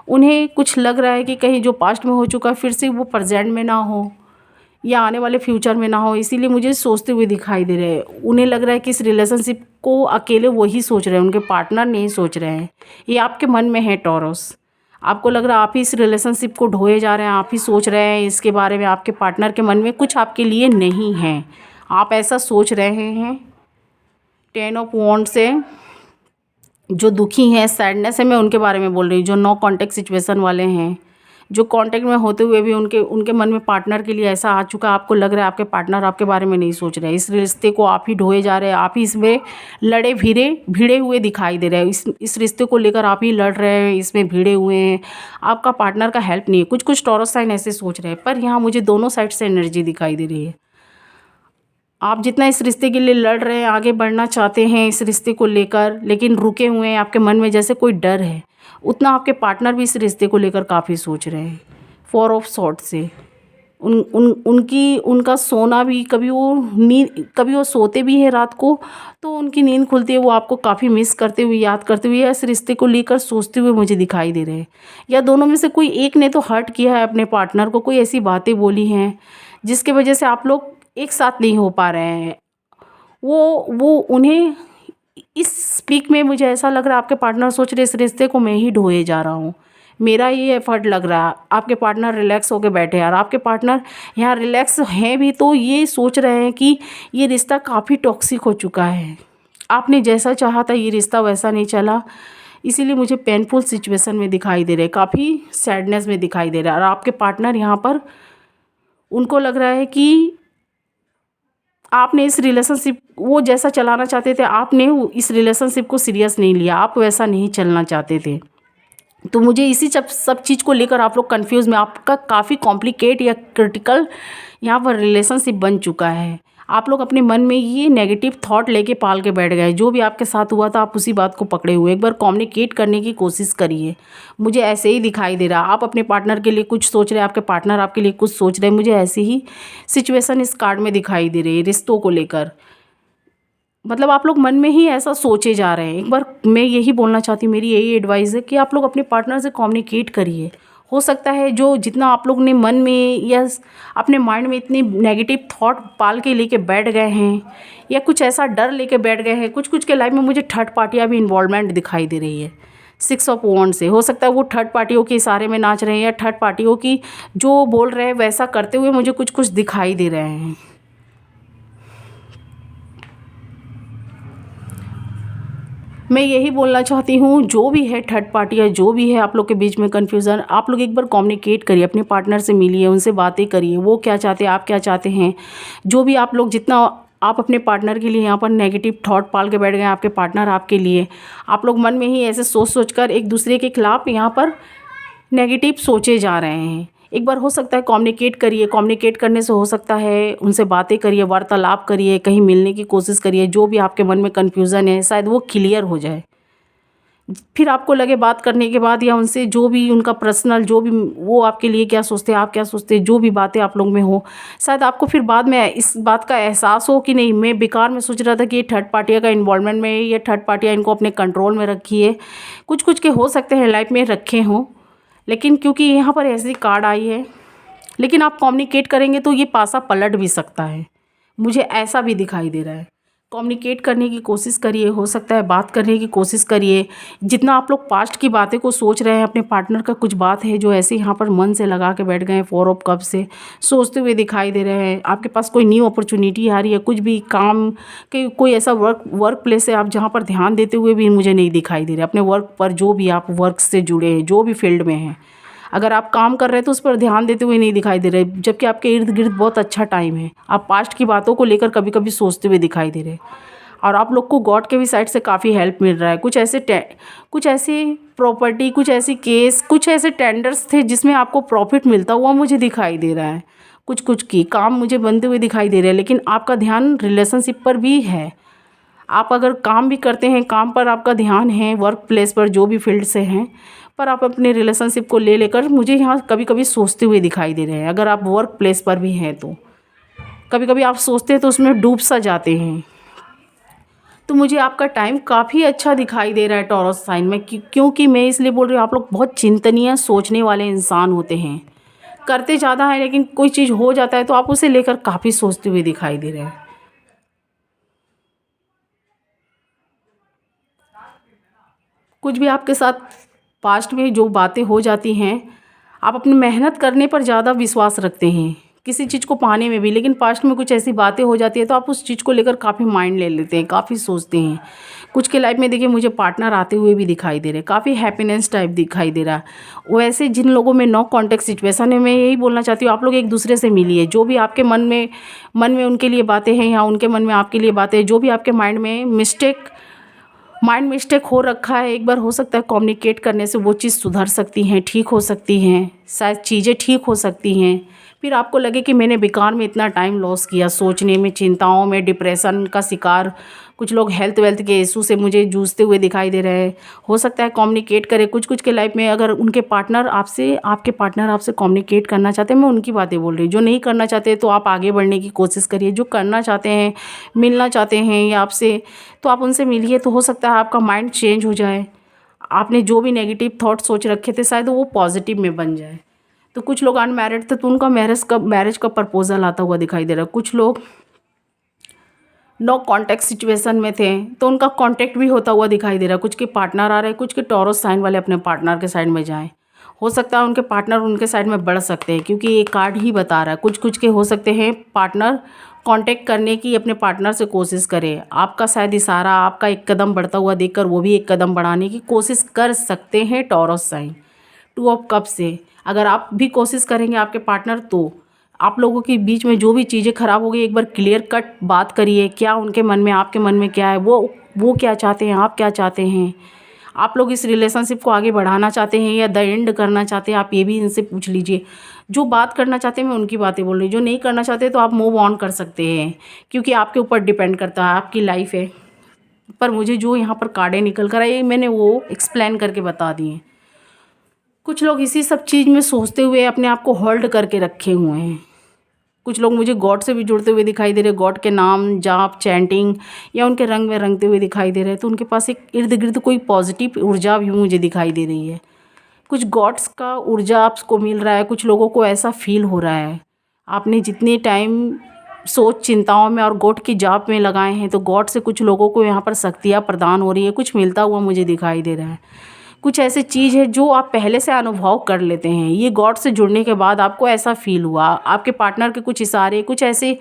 उन्हें कुछ लग रहा है कि कहीं जो पास्ट में हो चुका फिर से वो प्रेजेंट में ना हो या आने वाले फ्यूचर में ना हो, इसीलिए मुझे सोचते हुए दिखाई दे रहे हैं। उन्हें लग रहा है कि इस रिलेशनशिप को अकेले वही सोच रहे हैं, उनके पार्टनर नहीं सोच रहे हैं। ये आपके मन में है टॉरस। आपको लग रहा है आप ही इस रिलेशनशिप को ढोए जा रहे हैं, आप ही सोच रहे हैं इसके बारे में, आपके पार्टनर के मन में कुछ आपके लिए नहीं है, आप ऐसा सोच रहे हैं। 10 ऑफ वॉन्ड से जो दुखी हैं, सैडनेस है, मैं उनके बारे में बोल रही हूँ। जो नो कांटेक्ट सिचुएशन वाले हैं, जो कांटेक्ट में होते हुए भी उनके मन में पार्टनर के लिए ऐसा आ चुका है, आपको लग रहा है आपके पार्टनर आपके बारे में नहीं सोच रहे हैं। इस रिश्ते को आप ही ढोए जा रहे हैं, आप ही इसमें लड़े भिड़े हुए दिखाई दे रहे हैं। इस रिश्ते को लेकर आप ही लड़ रहे हैं, इसमें भिड़े हुए हैं। आपका पार्टनर का हेल्प नहीं है। कुछ टॉरस साइन ऐसे सोच रहे हैं, पर यहाँ मुझे दोनों साइड से एनर्जी दिखाई दे रही है। आप जितना इस रिश्ते के लिए लड़ रहे हैं, आगे बढ़ना चाहते हैं इस रिश्ते को लेकर, लेकिन रुके हुए हैं, आपके मन में जैसे कोई डर है, उतना आपके पार्टनर भी इस रिश्ते को लेकर काफ़ी सोच रहे हैं। 4 ऑफ सॉर्ड से उनका सोना भी, कभी वो सोते भी हैं रात को तो उनकी नींद खुलती है, वो आपको काफ़ी मिस करते हुए, याद करते हुए, इस रिश्ते को लेकर सोचते हुए मुझे दिखाई दे रहे हैं। या दोनों में से कोई एक ने तो हर्ट किया है अपने पार्टनर को, कोई ऐसी बातें बोली हैं जिसके वजह से आप लोग एक साथ नहीं हो पा रहे हैं। वो उन्हें इस पीक में मुझे ऐसा लग रहा है आपके पार्टनर सोच रहे इस रिश्ते को मैं ही ढोए जा रहा हूँ, मेरा ये एफर्ट लग रहा है। आपके पार्टनर रिलैक्स होके बैठे हैं, और आपके पार्टनर यहाँ रिलैक्स हैं भी तो ये सोच रहे हैं कि ये रिश्ता काफ़ी टॉक्सिक हो चुका है, आपने जैसा चाहा था ये रिश्ता वैसा नहीं चला, इसीलिए मुझे पेनफुल सिचुएशन में दिखाई दे रहे हैं, काफ़ी सैडनेस में दिखाई दे रहा है। और आपके पार्टनर यहाँ पर, उनको लग रहा है कि आपने इस रिलेशनशिप, वो जैसा चलाना चाहते थे आपने इस रिलेशनशिप को सीरियस नहीं लिया, आप वैसा नहीं चलना चाहते थे। तो मुझे इसी सब चीज़ को लेकर आप लोग कंफ्यूज में, आपका काफ़ी कॉम्प्लिकेट या क्रिटिकल यहाँ पर रिलेशनशिप बन चुका है। आप लोग अपने मन में ये नेगेटिव थॉट लेके पाल के बैठ गए। जो भी आपके साथ हुआ था आप उसी बात को पकड़े हुए। एक बार कम्युनिकेट करने की कोशिश करिए, मुझे ऐसे ही दिखाई दे रहा। आप अपने पार्टनर के लिए कुछ सोच रहे हैं, आपके पार्टनर आपके लिए कुछ सोच रहे हैं, मुझे ऐसी ही सिचुएशन इस कार्ड में दिखाई दे रही है रिश्तों को लेकर। मतलब आप लोग मन में ही ऐसा सोचे जा रहे हैं। एक बार मैं यही बोलना चाहती हूँ, मेरी यही एडवाइस है कि आप लोग अपने पार्टनर से कम्युनिकेट करिए। हो सकता है जो जितना आप लोग ने मन में या अपने माइंड में इतनी नेगेटिव थॉट पाल के लेके बैठ गए हैं, या कुछ ऐसा डर लेके बैठ गए हैं, कुछ के लाइफ में मुझे थर्ड पार्टियाँ भी इन्वॉल्वमेंट दिखाई दे रही है। 6 ऑफ वॉन्ड से हो सकता है वो थर्ड पार्टियों के इशारे में नाच रहे हैं, या थर्ड पार्टियों की जो बोल रहे हैं वैसा करते हुए मुझे कुछ दिखाई दे रहे हैं। मैं यही बोलना चाहती हूँ, जो भी है थर्ड पार्टी या जो भी है आप लोग के बीच में कन्फ्यूज़न, आप लोग एक बार कम्युनिकेट करिए, अपने पार्टनर से मिलिए, उनसे बातें करिए, वो क्या चाहते हैं, आप क्या चाहते हैं। जो भी आप लोग, जितना आप अपने पार्टनर के लिए यहाँ पर नेगेटिव थॉट पाल के बैठ गए, आपके पार्टनर आपके लिए, आप लोग मन में ही ऐसे सोच कर एक दूसरे के खिलाफ यहाँ पर नेगेटिव सोचे जा रहे हैं। एक बार हो सकता है कम्युनिकेट करिए, कम्युनिकेट करने से हो सकता है उनसे बातें करिए, वार्तालाप करिए, कहीं मिलने की कोशिश करिए, जो भी आपके मन में कन्फ्यूज़न है शायद वो क्लियर हो जाए। फिर आपको लगे बात करने के बाद, या उनसे जो भी उनका पर्सनल, जो भी वो आपके लिए क्या सोचते हैं, आप क्या सोचते हैं, जो भी बातें आप लोग में हो, शायद आपको फिर बाद में इस बात का एहसास हो कि नहीं, मैं बेकार में सोच रहा था कि ये थर्ड पार्टियाँ का इन्वॉल्वमेंट में, ये थर्ड पार्टियाँ इनको अपने कंट्रोल में रखिए। कुछ के हो सकते हैं लाइफ में रखे हों, लेकिन क्योंकि यहाँ पर ऐसी कार्ड आई है, लेकिन आप कम्युनिकेट करेंगे तो ये पासा पलट भी सकता है, मुझे ऐसा भी दिखाई दे रहा है। कम्युनिकेट करने की कोशिश करिए, हो सकता है बात करने की कोशिश करिए। जितना आप लोग पास्ट की बातें को सोच रहे हैं, अपने पार्टनर का कुछ बात है जो ऐसे यहाँ पर मन से लगा के बैठ गए हैं, 4 ऑफ कप से सोचते हुए दिखाई दे रहे हैं। आपके पास कोई न्यू अपॉर्चुनिटी आ रही है, कुछ भी काम के कोई ऐसा वर्क प्लेस है आप जहाँ पर ध्यान देते हुए भी मुझे नहीं दिखाई दे रहे। अपने वर्क पर जो भी आप वर्क से जुड़े हैं, जो भी फील्ड में हैं, अगर आप काम कर रहे हैं तो उस पर ध्यान देते हुए नहीं दिखाई दे रहे, जबकि आपके इर्द गिर्द बहुत अच्छा टाइम है। आप पास्ट की बातों को लेकर कभी कभी सोचते हुए दिखाई दे रहे। और आप लोग को गॉड के भी साइड से काफ़ी हेल्प मिल रहा है। कुछ ऐसी प्रॉपर्टी, कुछ ऐसी केस, कुछ ऐसे टेंडर्स थे जिसमें आपको प्रॉफिट मिलता हुआ मुझे दिखाई दे रहा है। कुछ कुछ की काम मुझे बनते हुए दिखाई दे रहे हैं, लेकिन आपका ध्यान रिलेशनशिप पर भी है। आप अगर काम भी करते हैं, काम पर आपका ध्यान है, वर्क प्लेस पर जो भी फील्ड से हैं, पर आप अपने रिलेशनशिप को लेकर मुझे यहाँ कभी कभी सोचते हुए दिखाई दे रहे हैं। अगर आप वर्क प्लेस पर भी हैं तो कभी कभी आप सोचते हैं तो उसमें डूब सा जाते हैं। तो मुझे आपका टाइम काफ़ी अच्छा दिखाई दे रहा है टॉरस साइन में, क्योंकि मैं इसलिए बोल रही हूँ, आप लोग बहुत चिंतनीय सोचने वाले इंसान होते हैं। करते ज़्यादा है, लेकिन कोई चीज़ हो जाता है तो आप उसे लेकर काफ़ी सोचते हुए दिखाई दे रहे हैं। कुछ भी आपके साथ पास्ट में जो बातें हो जाती हैं, आप अपनी मेहनत करने पर ज़्यादा विश्वास रखते हैं, किसी चीज़ को पाने में भी, लेकिन पास्ट में कुछ ऐसी बातें हो जाती है तो आप उस चीज़ को लेकर काफ़ी माइंड ले लेते हैं, काफ़ी सोचते हैं। कुछ के लाइफ में देखिए मुझे पार्टनर आते हुए भी दिखाई दे रहे हैं, काफ़ी हैप्पीनेस टाइप दिखाई दे रहा है। वैसे जिन लोगों में नो कॉन्टेक्ट सिचुएशन है, मैं यही बोलना चाहती हूँ, आप लोग एक दूसरे से मिलिए। जो भी आपके मन में उनके लिए बातें हैं, या उनके मन में आपके लिए बातें हैं, जो भी आपके माइंड मिस्टेक हो रखा है, एक बार हो सकता है कम्युनिकेट करने से वो चीज़ सुधर सकती हैं, ठीक हो सकती हैं, शायद चीज़ें ठीक हो सकती हैं। फिर आपको लगे कि मैंने बेकार में इतना टाइम लॉस किया सोचने में, चिंताओं में, डिप्रेशन का शिकार। कुछ लोग हेल्थ वेल्थ के इशू से मुझे जूझते हुए दिखाई दे रहे हैं। हो सकता है कम्युनिकेट करें। कुछ के लाइफ में अगर आपके पार्टनर आपसे कम्युनिकेट करना चाहते हैं, मैं उनकी बातें बोल रही हूँ। जो नहीं करना चाहते तो आप आगे बढ़ने की कोशिश करिए। जो करना चाहते हैं, मिलना चाहते हैं या आपसे, तो आप उनसे मिलिए। तो हो सकता है आपका माइंड चेंज हो जाए, आपने जो भी नेगेटिव थॉट सोच रखे थे शायद वो पॉजिटिव में बन जाए। तो कुछ लोग अनमैरिड थे तो उनका मैरिज का प्रपोजल आता हुआ दिखाई दे रहा है। कुछ लोग नो कॉन्टैक्ट सिचुएशन में थे तो उनका कॉन्टैक्ट भी होता हुआ दिखाई दे रहा है। कुछ के पार्टनर आ रहे हैं, कुछ के टॉरस साइन वाले अपने पार्टनर के साइड में जाएं। हो सकता है उनके पार्टनर उनके साइड में बढ़ सकते हैं, क्योंकि ये कार्ड ही बता रहा है। कुछ के हो सकते हैं पार्टनर कांटेक्ट करने की अपने पार्टनर से कोशिश करें। आपका शायद इशारा, आपका एक कदम बढ़ता हुआ देखकर वो भी एक कदम बढ़ाने की कोशिश कर सकते हैं टॉरस साइन। 2 ऑफ कप से अगर आप भी कोशिश करेंगे आपके पार्टनर, तो आप लोगों के बीच में जो भी चीज़ें ख़राब हो गई, एक बार क्लियर कट बात करिए। क्या उनके मन में, आपके मन में क्या है, वो क्या चाहते हैं, आप क्या चाहते हैं। आप लोग इस रिलेशनशिप को आगे बढ़ाना चाहते हैं या द एंड करना चाहते हैं, आप ये भी इनसे पूछ लीजिए। जो बात करना चाहते हैं मैं उनकी बातें बोल रही हूँ, जो नहीं करना चाहते तो आप मूव ऑन कर सकते हैं, क्योंकि आपके ऊपर डिपेंड करता है, आपकी लाइफ है। पर मुझे जो यहाँ पर कार्डें निकल कर आई मैंने वो एक्सप्लेन करके बता दी हैं। कुछ लोग इसी सब चीज़ में सोचते हुए अपने आप को होल्ड करके रखे हुए हैं। कुछ लोग मुझे गॉड से भी जुड़ते हुए दिखाई दे रहे हैं, गॉड के नाम जाप, चैंटिंग या उनके रंग में रंगते हुए दिखाई दे रहे हैं। तो उनके पास एक इर्द गिर्द कोई पॉजिटिव ऊर्जा भी मुझे दिखाई दे रही है। कुछ गॉड्स का ऊर्जा आपको मिल रहा है। कुछ लोगों को ऐसा फील हो रहा है, आपने जितने टाइम सोच चिंताओं में और गॉड की जाप में लगाए हैं, तो गॉड से कुछ लोगों को यहाँ पर शक्तियाँ प्रदान हो रही है, कुछ मिलता हुआ मुझे दिखाई दे रहा है। कुछ ऐसी चीज़ है जो आप पहले से अनुभव कर लेते हैं। ये गॉड से जुड़ने के बाद आपको ऐसा फील हुआ, आपके पार्टनर के कुछ इशारे, कुछ ऐसे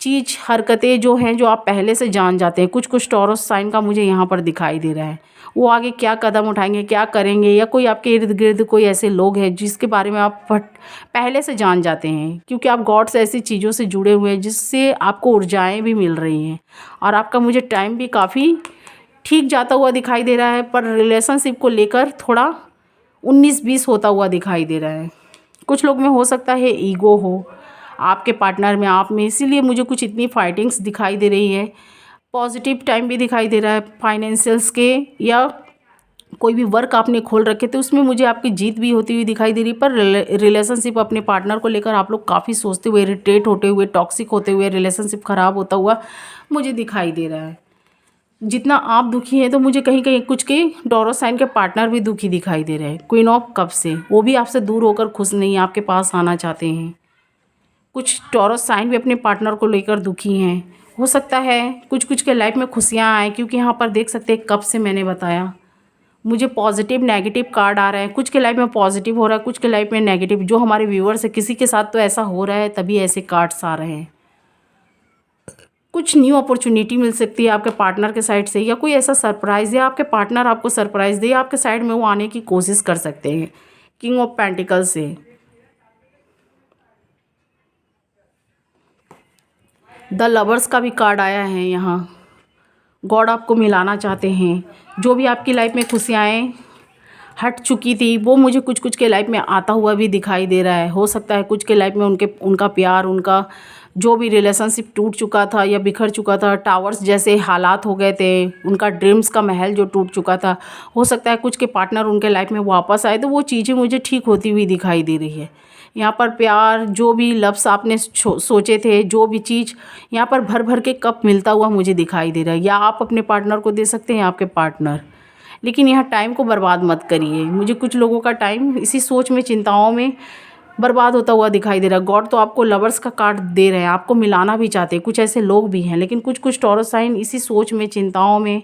चीज़ हरकतें जो हैं जो आप पहले से जान जाते हैं। कुछ टॉरस साइन का मुझे यहाँ पर दिखाई दे रहा है। वो आगे क्या कदम उठाएंगे, क्या करेंगे, या कोई आपके इर्द गिर्द कोई ऐसे लोग हैं जिसके बारे में आप पहले से जान जाते हैं, क्योंकि आप गॉड से ऐसी चीज़ों से जुड़े हुए हैं जिससे आपको ऊर्जाएँ भी मिल रही हैं। और आपका मुझे टाइम भी काफ़ी ठीक जाता हुआ दिखाई दे रहा है, पर रिलेशनशिप को लेकर थोड़ा 19-20 होता हुआ दिखाई दे रहा है। कुछ लोग में हो सकता है ईगो हो आपके पार्टनर में, आप में, इसीलिए मुझे कुछ इतनी फाइटिंग्स दिखाई दे रही है। पॉजिटिव टाइम भी दिखाई दे रहा है फाइनेंशियल्स के, या कोई भी वर्क आपने खोल रखे थे उसमें मुझे आपकी जीत भी होती हुई दिखाई दे रही। पर रिलेशनशिप अपने पार्टनर को लेकर आप लोग काफ़ी सोचते हुए, इरिटेट होते हुए, टॉक्सिक होते हुए, रिलेशनशिप ख़राब होता हुआ मुझे दिखाई दे रहा है। जितना आप दुखी हैं तो मुझे कहीं कहीं कुछ के टॉरस साइन के पार्टनर भी दुखी दिखाई दे रहे हैं। क्वीन ऑफ कप से वो भी आपसे दूर होकर खुश नहीं, आपके पास आना चाहते हैं। कुछ टॉरस साइन भी अपने पार्टनर को लेकर दुखी हैं, हो सकता है कुछ कुछ के लाइफ में खुशियाँ आए, क्योंकि यहाँ पर देख सकते हैं कब से मैंने बताया मुझे पॉजिटिव नेगेटिव कार्ड आ रहे हैं। कुछ के लाइफ में पॉजिटिव हो रहा है, कुछ के लाइफ में नेगेटिव। जो हमारे व्यूअर्स है किसी के साथ तो ऐसा हो रहा है, तभी ऐसे कार्ड्स आ रहे हैं। कुछ न्यू अपॉर्चुनिटी मिल सकती है आपके पार्टनर के साइड से, या कोई ऐसा सरप्राइज़ या आपके पार्टनर आपको सरप्राइज़ दे, आपके साइड में वो आने की कोशिश कर सकते हैं। किंग ऑफ पेंटिकल्स से द लवर्स का भी कार्ड आया है यहाँ। गॉड आपको मिलाना चाहते हैं। जो भी आपकी लाइफ में खुशियाँ हट चुकी थी वो मुझे कुछ कुछ के लाइफ में आता हुआ भी दिखाई दे रहा है। हो सकता है कुछ के लाइफ में उनका प्यार, उनका जो भी रिलेशनशिप टूट चुका था या बिखर चुका था, टावर्स जैसे हालात हो गए थे, उनका ड्रीम्स का महल जो टूट चुका था, हो सकता है कुछ के पार्टनर उनके लाइफ में वापस आए तो वो चीज़ें मुझे ठीक होती हुई दिखाई दे रही है। यहाँ पर प्यार, जो भी लफ्ज़ आपने सोचे थे, जो भी चीज़ यहाँ पर भर भर के कप मिलता हुआ मुझे दिखाई दे रहा है। या आप अपने पार्टनर को दे सकते हैं या आपके पार्टनर। लेकिन यहाँ टाइम को बर्बाद मत करिए। मुझे कुछ लोगों का टाइम इसी सोच में, चिंताओं में बर्बाद होता हुआ दिखाई दे रहा है। गॉड तो आपको लवर्स का कार्ड दे रहे हैं, आपको मिलाना भी चाहते हैं। कुछ ऐसे लोग भी हैं, लेकिन कुछ कुछ टॉरस साइन इसी सोच में, चिंताओं में,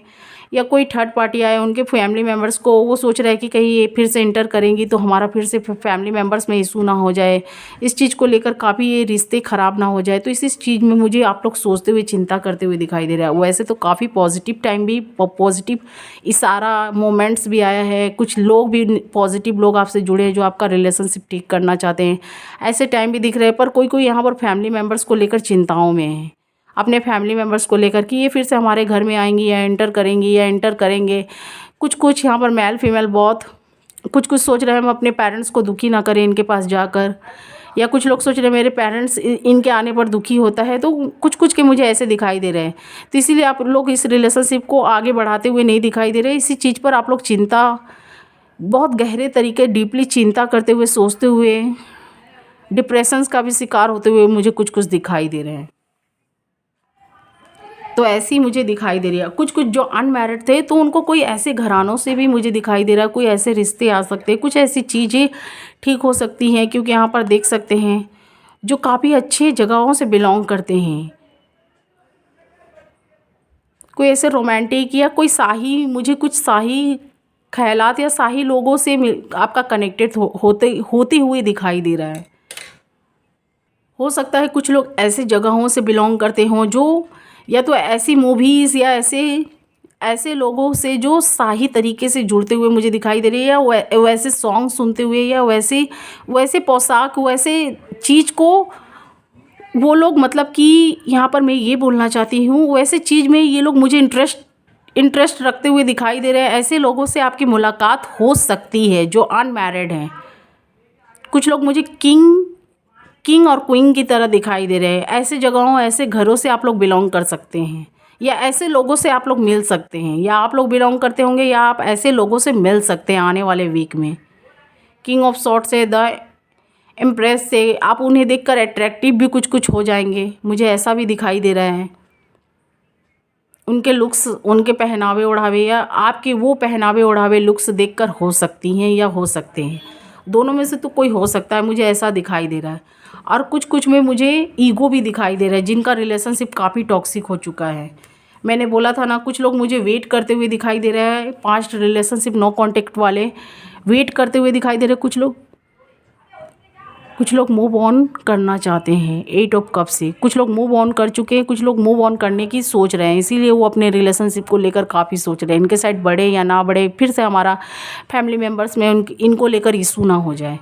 या कोई थर्ड पार्टी आए उनके फैमिली मेम्बर्स को वो सोच रहे हैं कि कहीं ये फिर से इंटर करेंगी तो हमारा फिर से फैमिली मेम्बर्स में इशू ना हो जाए, इस चीज़ को लेकर काफ़ी ये रिश्ते ख़राब ना हो जाए। तो इस चीज़ में मुझे आप लोग सोचते हुए, चिंता करते हुए दिखाई दे रहा है। वैसे तो काफ़ी पॉजिटिव टाइम भी, पॉजिटिव इशारा मोमेंट्स भी आया है। कुछ लोग भी पॉजिटिव लोग आपसे जुड़े हैं जो आपका रिलेशनशिप ठीक करना चाहते हैं, ऐसे टाइम भी दिख रहे हैं। पर कोई कोई यहाँ पर फैमिली मेम्बर्स को लेकर चिंताओं में है, अपने फैमिली मेम्बर्स को लेकर कि ये फिर से हमारे घर में आएंगी या एंटर करेंगी या एंटर करेंगे। कुछ कुछ यहाँ पर मेल फीमेल बहुत कुछ कुछ सोच रहे हैं हम अपने पेरेंट्स को दुखी ना करें इनके पास जाकर, या कुछ लोग सोच रहे हैं मेरे पेरेंट्स इनके आने पर दुखी होता है। तो कुछ कुछ के मुझे ऐसे दिखाई दे रहे हैं। तो इसीलिए आप लोग इस रिलेशनशिप को आगे बढ़ाते हुए नहीं दिखाई दे रहे। इसी चीज़ पर आप लोग चिंता, बहुत गहरे तरीके, डीपली चिंता करते हुए, सोचते हुए, डिप्रेशंस का भी शिकार होते हुए मुझे कुछ कुछ दिखाई दे रहे हैं। तो ऐसी मुझे दिखाई दे रही है। कुछ कुछ जो अनमैरिड थे तो उनको कोई ऐसे घरानों से भी मुझे दिखाई दे रहा है, कोई ऐसे रिश्ते आ सकते हैं, कुछ ऐसी चीज़ें ठीक हो सकती हैं। क्योंकि यहाँ पर देख सकते हैं जो काफ़ी अच्छे जगहों से बिलोंग करते हैं, कोई ऐसे रोमांटिक या कोई शाही, मुझे कुछ शाही ख्यालात या शाही लोगों से आपका कनेक्टेड होते हुए दिखाई दे रहा है। हो सकता है कुछ लोग ऐसे जगहों से बिलोंग करते हों जो, या तो ऐसी मूवीज़ या ऐसे ऐसे लोगों से जो शाही तरीके से जुड़ते हुए मुझे दिखाई दे रही है, या वैसे सॉन्ग सुनते हुए, या वैसे वैसे पोशाक, वैसे चीज़ को वो लोग, मतलब कि यहाँ पर मैं ये बोलना चाहती हूँ, वैसे चीज़ में ये लोग मुझे इंटरेस्ट रखते हुए दिखाई दे रहे हैं। ऐसे लोगों से आपकी मुलाकात हो सकती है जो अनमैरिड हैं। कुछ लोग मुझे किंग और क्वीन की तरह दिखाई दे रहे हैं। ऐसे जगहों, ऐसे घरों से आप लोग बिलोंग कर सकते हैं, या ऐसे लोगों से आप लोग मिल सकते हैं, या आप लोग बिलोंग करते होंगे, या आप ऐसे लोगों से मिल सकते हैं आने वाले वीक में। किंग ऑफ सॉर्ड से, द इम्प्रेस से आप उन्हें देखकर अट्रैक्टिव भी कुछ कुछ हो जाएंगे, मुझे ऐसा भी दिखाई दे रहा है। उनके लुक्स, उनके पहनावे ओढ़ावे, या आपके वो पहनावे ओढ़ावे लुक्स देखकर हो सकती हैं या हो सकते हैं। दोनों में से तो कोई हो सकता है, मुझे ऐसा दिखाई दे रहा है। और कुछ कुछ में मुझे ईगो भी दिखाई दे रहा है, जिनका रिलेशनशिप काफ़ी टॉक्सिक हो चुका है। मैंने बोला था ना, कुछ लोग मुझे वेट करते हुए दिखाई दे रहे हैं, पास्ट रिलेशनशिप नो कांटेक्ट वाले वेट करते हुए दिखाई दे रहे हैं। कुछ लोग मूव ऑन करना चाहते हैं 8 ऑफ कप से। कुछ लोग मूव ऑन कर चुके हैं, कुछ लोग मूव ऑन करने की सोच रहे हैं, इसीलिए वो अपने रिलेशनशिप को लेकर काफ़ी सोच रहे हैं। इनके साइड बढ़े या ना बढ़े, फिर से हमारा फैमिली मेम्बर्स में इनको लेकर इशू ना हो जाए।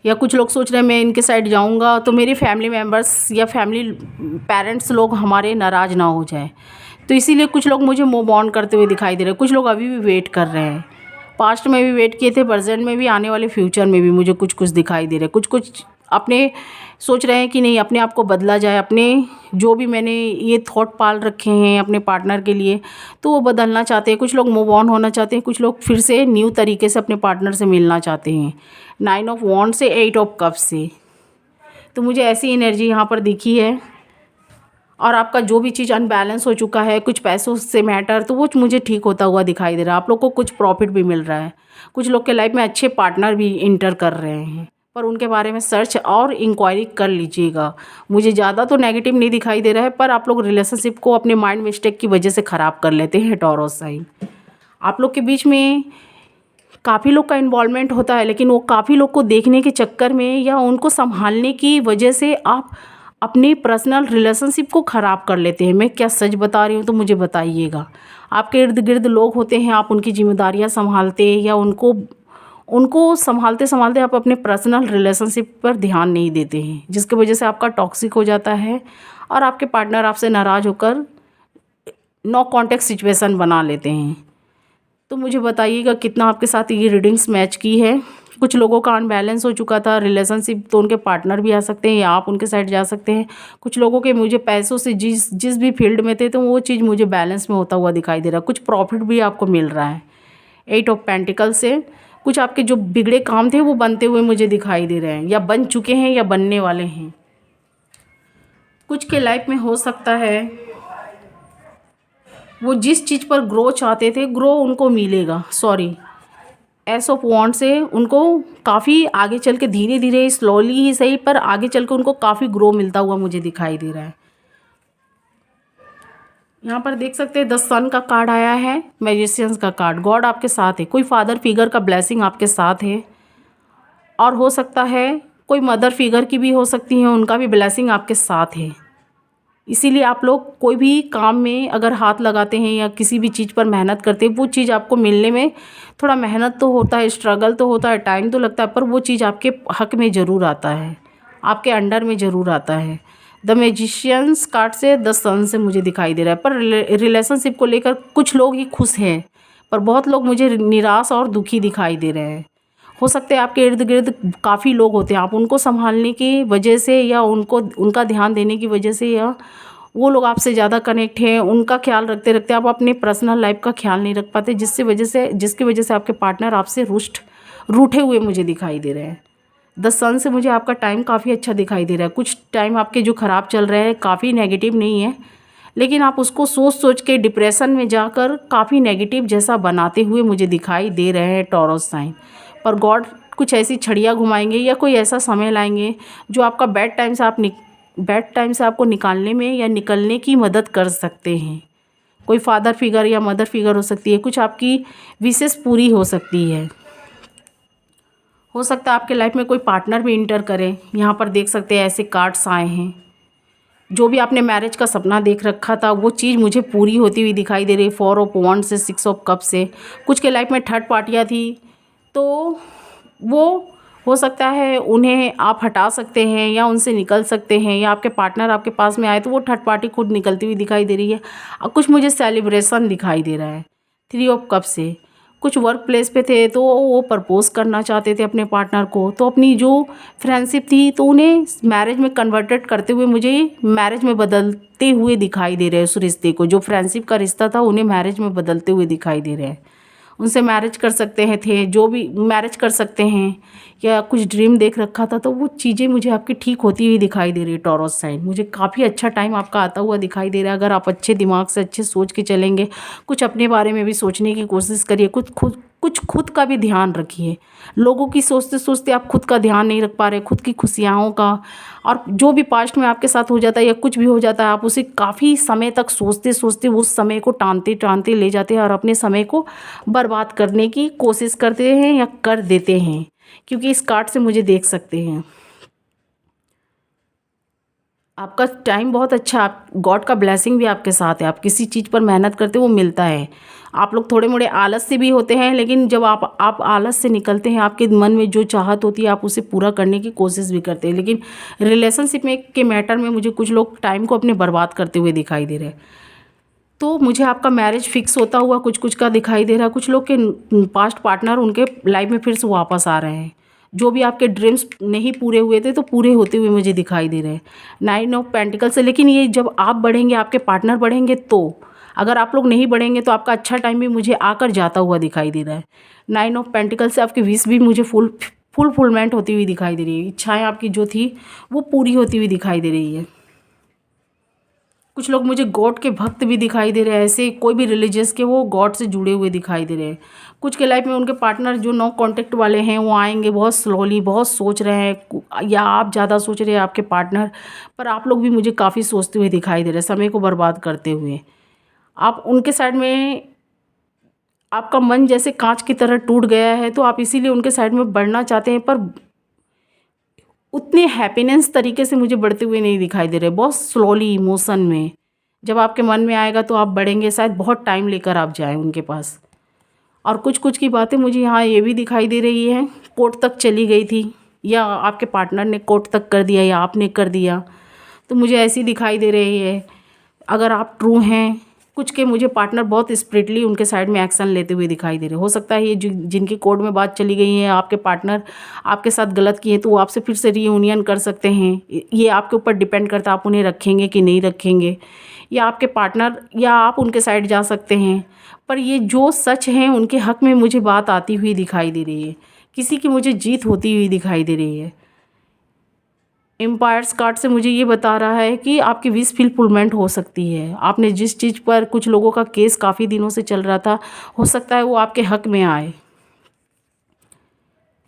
या कुछ लोग सोच रहे हैं मैं इनके साइड जाऊंगा तो मेरे फैमिली मेम्बर्स या फैमिली पेरेंट्स लोग हमारे नाराज़ ना हो जाए, तो इसीलिए कुछ लोग मुझे मूव ऑन करते हुए दिखाई दे रहे हैं। कुछ लोग अभी भी वेट कर रहे हैं, पास्ट में भी वेट किए थे, प्रेजेंट में भी, आने वाले फ्यूचर में भी मुझे कुछ कुछ दिखाई दे रहे हैं। कुछ कुछ अपने सोच रहे हैं कि नहीं, अपने आप को बदला जाए, अपने जो भी मैंने ये थॉट पाल रखे हैं अपने पार्टनर के लिए, तो वो बदलना चाहते हैं। कुछ लोग मूव ऑन होना चाहते हैं, कुछ लोग फिर से न्यू तरीके से अपने पार्टनर से मिलना चाहते हैं। 9 ऑफ वॉन्ड से 8 ऑफ कप से, तो मुझे ऐसी एनर्जी यहाँ पर दिखी है। और आपका जो भी चीज़ अनबैलेंस हो चुका है, कुछ पैसों से मैटर, तो वो मुझे ठीक होता हुआ दिखाई दे रहा है। आप लोग को कुछ प्रॉफिट भी मिल रहा है। कुछ लोग के लाइफ में अच्छे पार्टनर भी इंटर कर रहे हैं, पर उनके बारे में सर्च और इंक्वायरी कर लीजिएगा। मुझे ज़्यादा तो नेगेटिव नहीं दिखाई दे रहा है, पर आप लोग रिलेशनशिप को अपने माइंड मिस्टेक की वजह से ख़राब कर लेते हैं टॉरस साइन। आप लोग के बीच में काफ़ी लोग का इन्वॉल्वमेंट होता है, लेकिन वो काफ़ी लोग को देखने के चक्कर में या उनको संभालने की वजह से आप अपनी पर्सनल रिलेशनशिप को ख़राब कर लेते हैं। मैं क्या सच बता रही हूँ तो मुझे बताइएगा। आपके इर्द गिर्द लोग होते हैं, आप उनकी जिम्मेदारियाँ संभालते या उनको उनको संभालते संभालते आप अपने पर्सनल रिलेशनशिप पर ध्यान नहीं देते हैं, जिसकी वजह से आपका टॉक्सिक हो जाता है और आपके पार्टनर आपसे नाराज़ होकर नो कॉन्टेक्ट सिचुएशन बना लेते हैं। तो मुझे बताइएगा कितना आपके साथ ये रीडिंग्स मैच की है। कुछ लोगों का अनबैलेंस हो चुका था रिलेशनशिप, तो उनके पार्टनर भी आ सकते हैं या आप उनके साइड जा सकते हैं। कुछ लोगों के मुझे पैसों से जिस जिस भी फील्ड में थे तो वो चीज़ मुझे बैलेंस में होता हुआ दिखाई दे रहा है। कुछ प्रॉफिट भी आपको मिल रहा है 8 ऑफ पेंटिकल से। कुछ आपके जो बिगड़े काम थे वो बनते हुए मुझे दिखाई दे रहे हैं, या बन चुके हैं या बनने वाले हैं। कुछ के लाइफ में हो सकता है वो जिस चीज़ पर ग्रो चाहते थे, ग्रो उनको मिलेगा। सॉरी, एस ऑफ वॉन्ड से उनको काफ़ी आगे चल के, धीरे धीरे स्लोली ही सही, पर आगे चल के उनको काफ़ी ग्रो मिलता हुआ मुझे दिखाई दे रहा है। यहाँ पर देख सकते हैं द सन का कार्ड आया है, मैजिशियंस का कार्ड। गॉड आपके साथ है, कोई फादर फिगर का ब्लेसिंग आपके साथ है, और हो सकता है कोई मदर फिगर की भी हो सकती है, उनका भी ब्लेसिंग आपके साथ है। इसीलिए आप लोग कोई भी काम में अगर हाथ लगाते हैं या किसी भी चीज़ पर मेहनत करते हैं, वो चीज़ आपको मिलने में थोड़ा मेहनत तो होता है, स्ट्रगल तो होता है, टाइम तो लगता है, पर वो चीज़ आपके हक में ज़रूर आता है, आपके अंडर में ज़रूर आता है। द मैजिशियंस कार्ड से द सन से मुझे दिखाई दे रहा है। पर रिलेशनशिप को लेकर कुछ लोग ही खुश हैं, पर बहुत लोग मुझे निराश और दुखी दिखाई दे रहे हैं। हो सकता है आपके इर्द गिर्द काफ़ी लोग होते हैं, आप उनको संभालने की वजह से या उनका ध्यान देने की वजह से, या वो लोग आपसे ज़्यादा कनेक्ट हैं, उनका ख्याल रखते रखते आप अपने पर्सनल लाइफ का ख्याल नहीं रख पाते, जिसकी वजह से आपके पार्टनर आपसे रूठे हुए मुझे दिखाई दे रहे हैं। द सन से मुझे आपका टाइम काफ़ी अच्छा दिखाई दे रहा है। कुछ टाइम आपके जो ख़राब चल रहे हैं, काफ़ी नेगेटिव नहीं है, लेकिन आप उसको सोच सोच के डिप्रेशन में जाकर काफ़ी नेगेटिव जैसा बनाते हुए मुझे दिखाई दे रहे हैं टॉरस साइन। पर गॉड कुछ ऐसी छड़ियाँ घुमाएंगे या कोई ऐसा समय लाएंगे जो आपका बैड टाइम से आपको निकालने में या निकलने की मदद कर सकते हैं। कोई फादर फिगर या मदर फिगर हो सकती है, कुछ आपकी विशेष पूरी हो सकती है। हो सकता है आपके लाइफ में कोई पार्टनर भी इंटर करे। यहाँ पर देख सकते हैं ऐसे कार्ड्स आए हैं। जो भी आपने मैरिज का सपना देख रखा था वो चीज़ मुझे पूरी होती हुई दिखाई दे रही है। 4 ऑफ वॉन्ड से 6 ऑफ कप से कुछ के लाइफ में थर्ड पार्टियाँ थी, तो वो हो सकता है उन्हें आप हटा सकते हैं या उनसे निकल सकते हैं, या आपके पार्टनर आपके पास में आए तो वो थर्ड पार्टी खुद निकलती हुई दिखाई दे रही है। और कुछ मुझे सेलिब्रेशन दिखाई दे रहा है 3 ऑफ कप से। कुछ वर्क प्लेस पे थे तो वो प्रपोज करना चाहते थे अपने पार्टनर को, तो अपनी जो फ्रेंडशिप थी तो उन्हें मैरिज में कन्वर्टेड करते हुए मुझे मैरिज में बदलते हुए दिखाई दे रहे हैं। उस रिश्ते को, जो फ्रेंडशिप का रिश्ता था, उन्हें मैरिज में बदलते हुए दिखाई दे रहे हैं। उनसे मैरिज कर सकते हैं, जो भी मैरिज कर सकते हैं, या कुछ ड्रीम देख रखा था तो वो चीज़ें मुझे आपकी ठीक होती हुई दिखाई दे रही है टॉरस साइन। मुझे काफ़ी अच्छा टाइम आपका आता हुआ दिखाई दे रहा है। अगर आप अच्छे दिमाग से अच्छे सोच के चलेंगे, कुछ अपने बारे में भी सोचने की कोशिश करिए, कुछ खुद का भी ध्यान रखिए। लोगों की सोचते सोचते आप खुद का ध्यान नहीं रख पा रहे, खुद की खुशियों का, और जो भी पास्ट में आपके साथ हो जाता है या कुछ भी हो जाता है, आप उसे काफ़ी समय तक सोचते सोचते उस समय को टानते टानते ले जाते हैं और अपने समय को बर्बाद करने की कोशिश करते हैं या कर देते हैं। क्योंकि इस कार्ड से मुझे देख सकते हैं आपका टाइम बहुत अच्छा, आप गॉड का ब्लेसिंग भी आपके साथ है। आप किसी चीज़ पर मेहनत करते हो वो मिलता है। आप लोग थोड़े मोड़े आलस से भी होते हैं, लेकिन जब आप आलस से निकलते हैं, आपके मन में जो चाहत होती है आप उसे पूरा करने की कोशिश भी करते हैं। लेकिन रिलेशनशिप में के मैटर में मुझे कुछ लोग टाइम को अपने बर्बाद करते हुए दिखाई दे रहे हैं। तो मुझे आपका मैरिज फिक्स होता हुआ कुछ का दिखाई दे रहा है। कुछ लोग के पास्ट पार्टनर उनके लाइफ में फिर से वापस आ रहे हैं। जो भी आपके ड्रीम्स नहीं पूरे हुए थे तो पूरे होते हुए मुझे दिखाई दे रहे हैं 9 ऑफ पेंटिकल से। लेकिन ये जब आप बढ़ेंगे, आपके पार्टनर बढ़ेंगे, तो अगर आप लोग नहीं बढ़ेंगे तो आपका अच्छा टाइम भी मुझे आकर जाता हुआ दिखाई दे रहा है। 9 ऑफ पेंटिकल से आपकी विश भी मुझे फुलफिलमेंट होती हुई दिखाई दे रही है। इच्छाएँ आपकी जो थी वो पूरी होती हुई दिखाई दे रही है। कुछ लोग मुझे गॉड के भक्त भी दिखाई दे रहे हैं, ऐसे कोई भी रिलीजियस के वो गॉड से जुड़े हुए दिखाई दे रहे हैं। कुछ के लाइफ में उनके पार्टनर जो नो कांटेक्ट वाले हैं वो आएंगे बहुत स्लोली, बहुत सोच रहे हैं, या आप ज़्यादा सोच रहे हैं आपके पार्टनर, पर आप लोग भी मुझे काफ़ी सोचते हुए दिखाई दे रहे हैं, समय को बर्बाद करते हुए। आप उनके साइड में, आपका मन जैसे कांच की तरह टूट गया है, तो आप इसीलिए उनके साइड में बढ़ना चाहते हैं, पर उतने हैप्पीनेस तरीके से मुझे बढ़ते हुए नहीं दिखाई दे रहे, बहुत स्लोली इमोशन में। जब आपके मन में आएगा तो आप बढ़ेंगे, शायद बहुत टाइम लेकर आप जाएं उनके पास। और कुछ कुछ की बातें मुझे यहाँ ये भी दिखाई दे रही है, कोर्ट तक चली गई थी, या आपके पार्टनर ने कोर्ट तक कर दिया या आपने कर दिया, तो मुझे ऐसी दिखाई दे रही है। अगर आप ट्रू हैं, कुछ के मुझे पार्टनर बहुत स्प्रिटली उनके साइड में एक्शन लेते हुए दिखाई दे रहे। हो सकता है ये जिनकी कोर्ट में बात चली गई है, आपके पार्टनर आपके साथ गलत किए तो वो आपसे फिर से रीयूनियन कर सकते हैं। ये आपके ऊपर डिपेंड करता है, आप उन्हें रखेंगे कि नहीं रखेंगे, या आपके पार्टनर या आप उनके साइड जा सकते हैं। पर ये जो सच है उनके हक़ में मुझे बात आती हुई दिखाई दे रही है, किसी की मुझे जीत होती हुई दिखाई दे रही है। एम्पायर्स कार्ड से मुझे ये बता रहा है कि आपकी विश फुलफिलमेंट हो सकती है। आपने जिस चीज़ पर, कुछ लोगों का केस काफ़ी दिनों से चल रहा था, हो सकता है वो आपके हक़ में आए,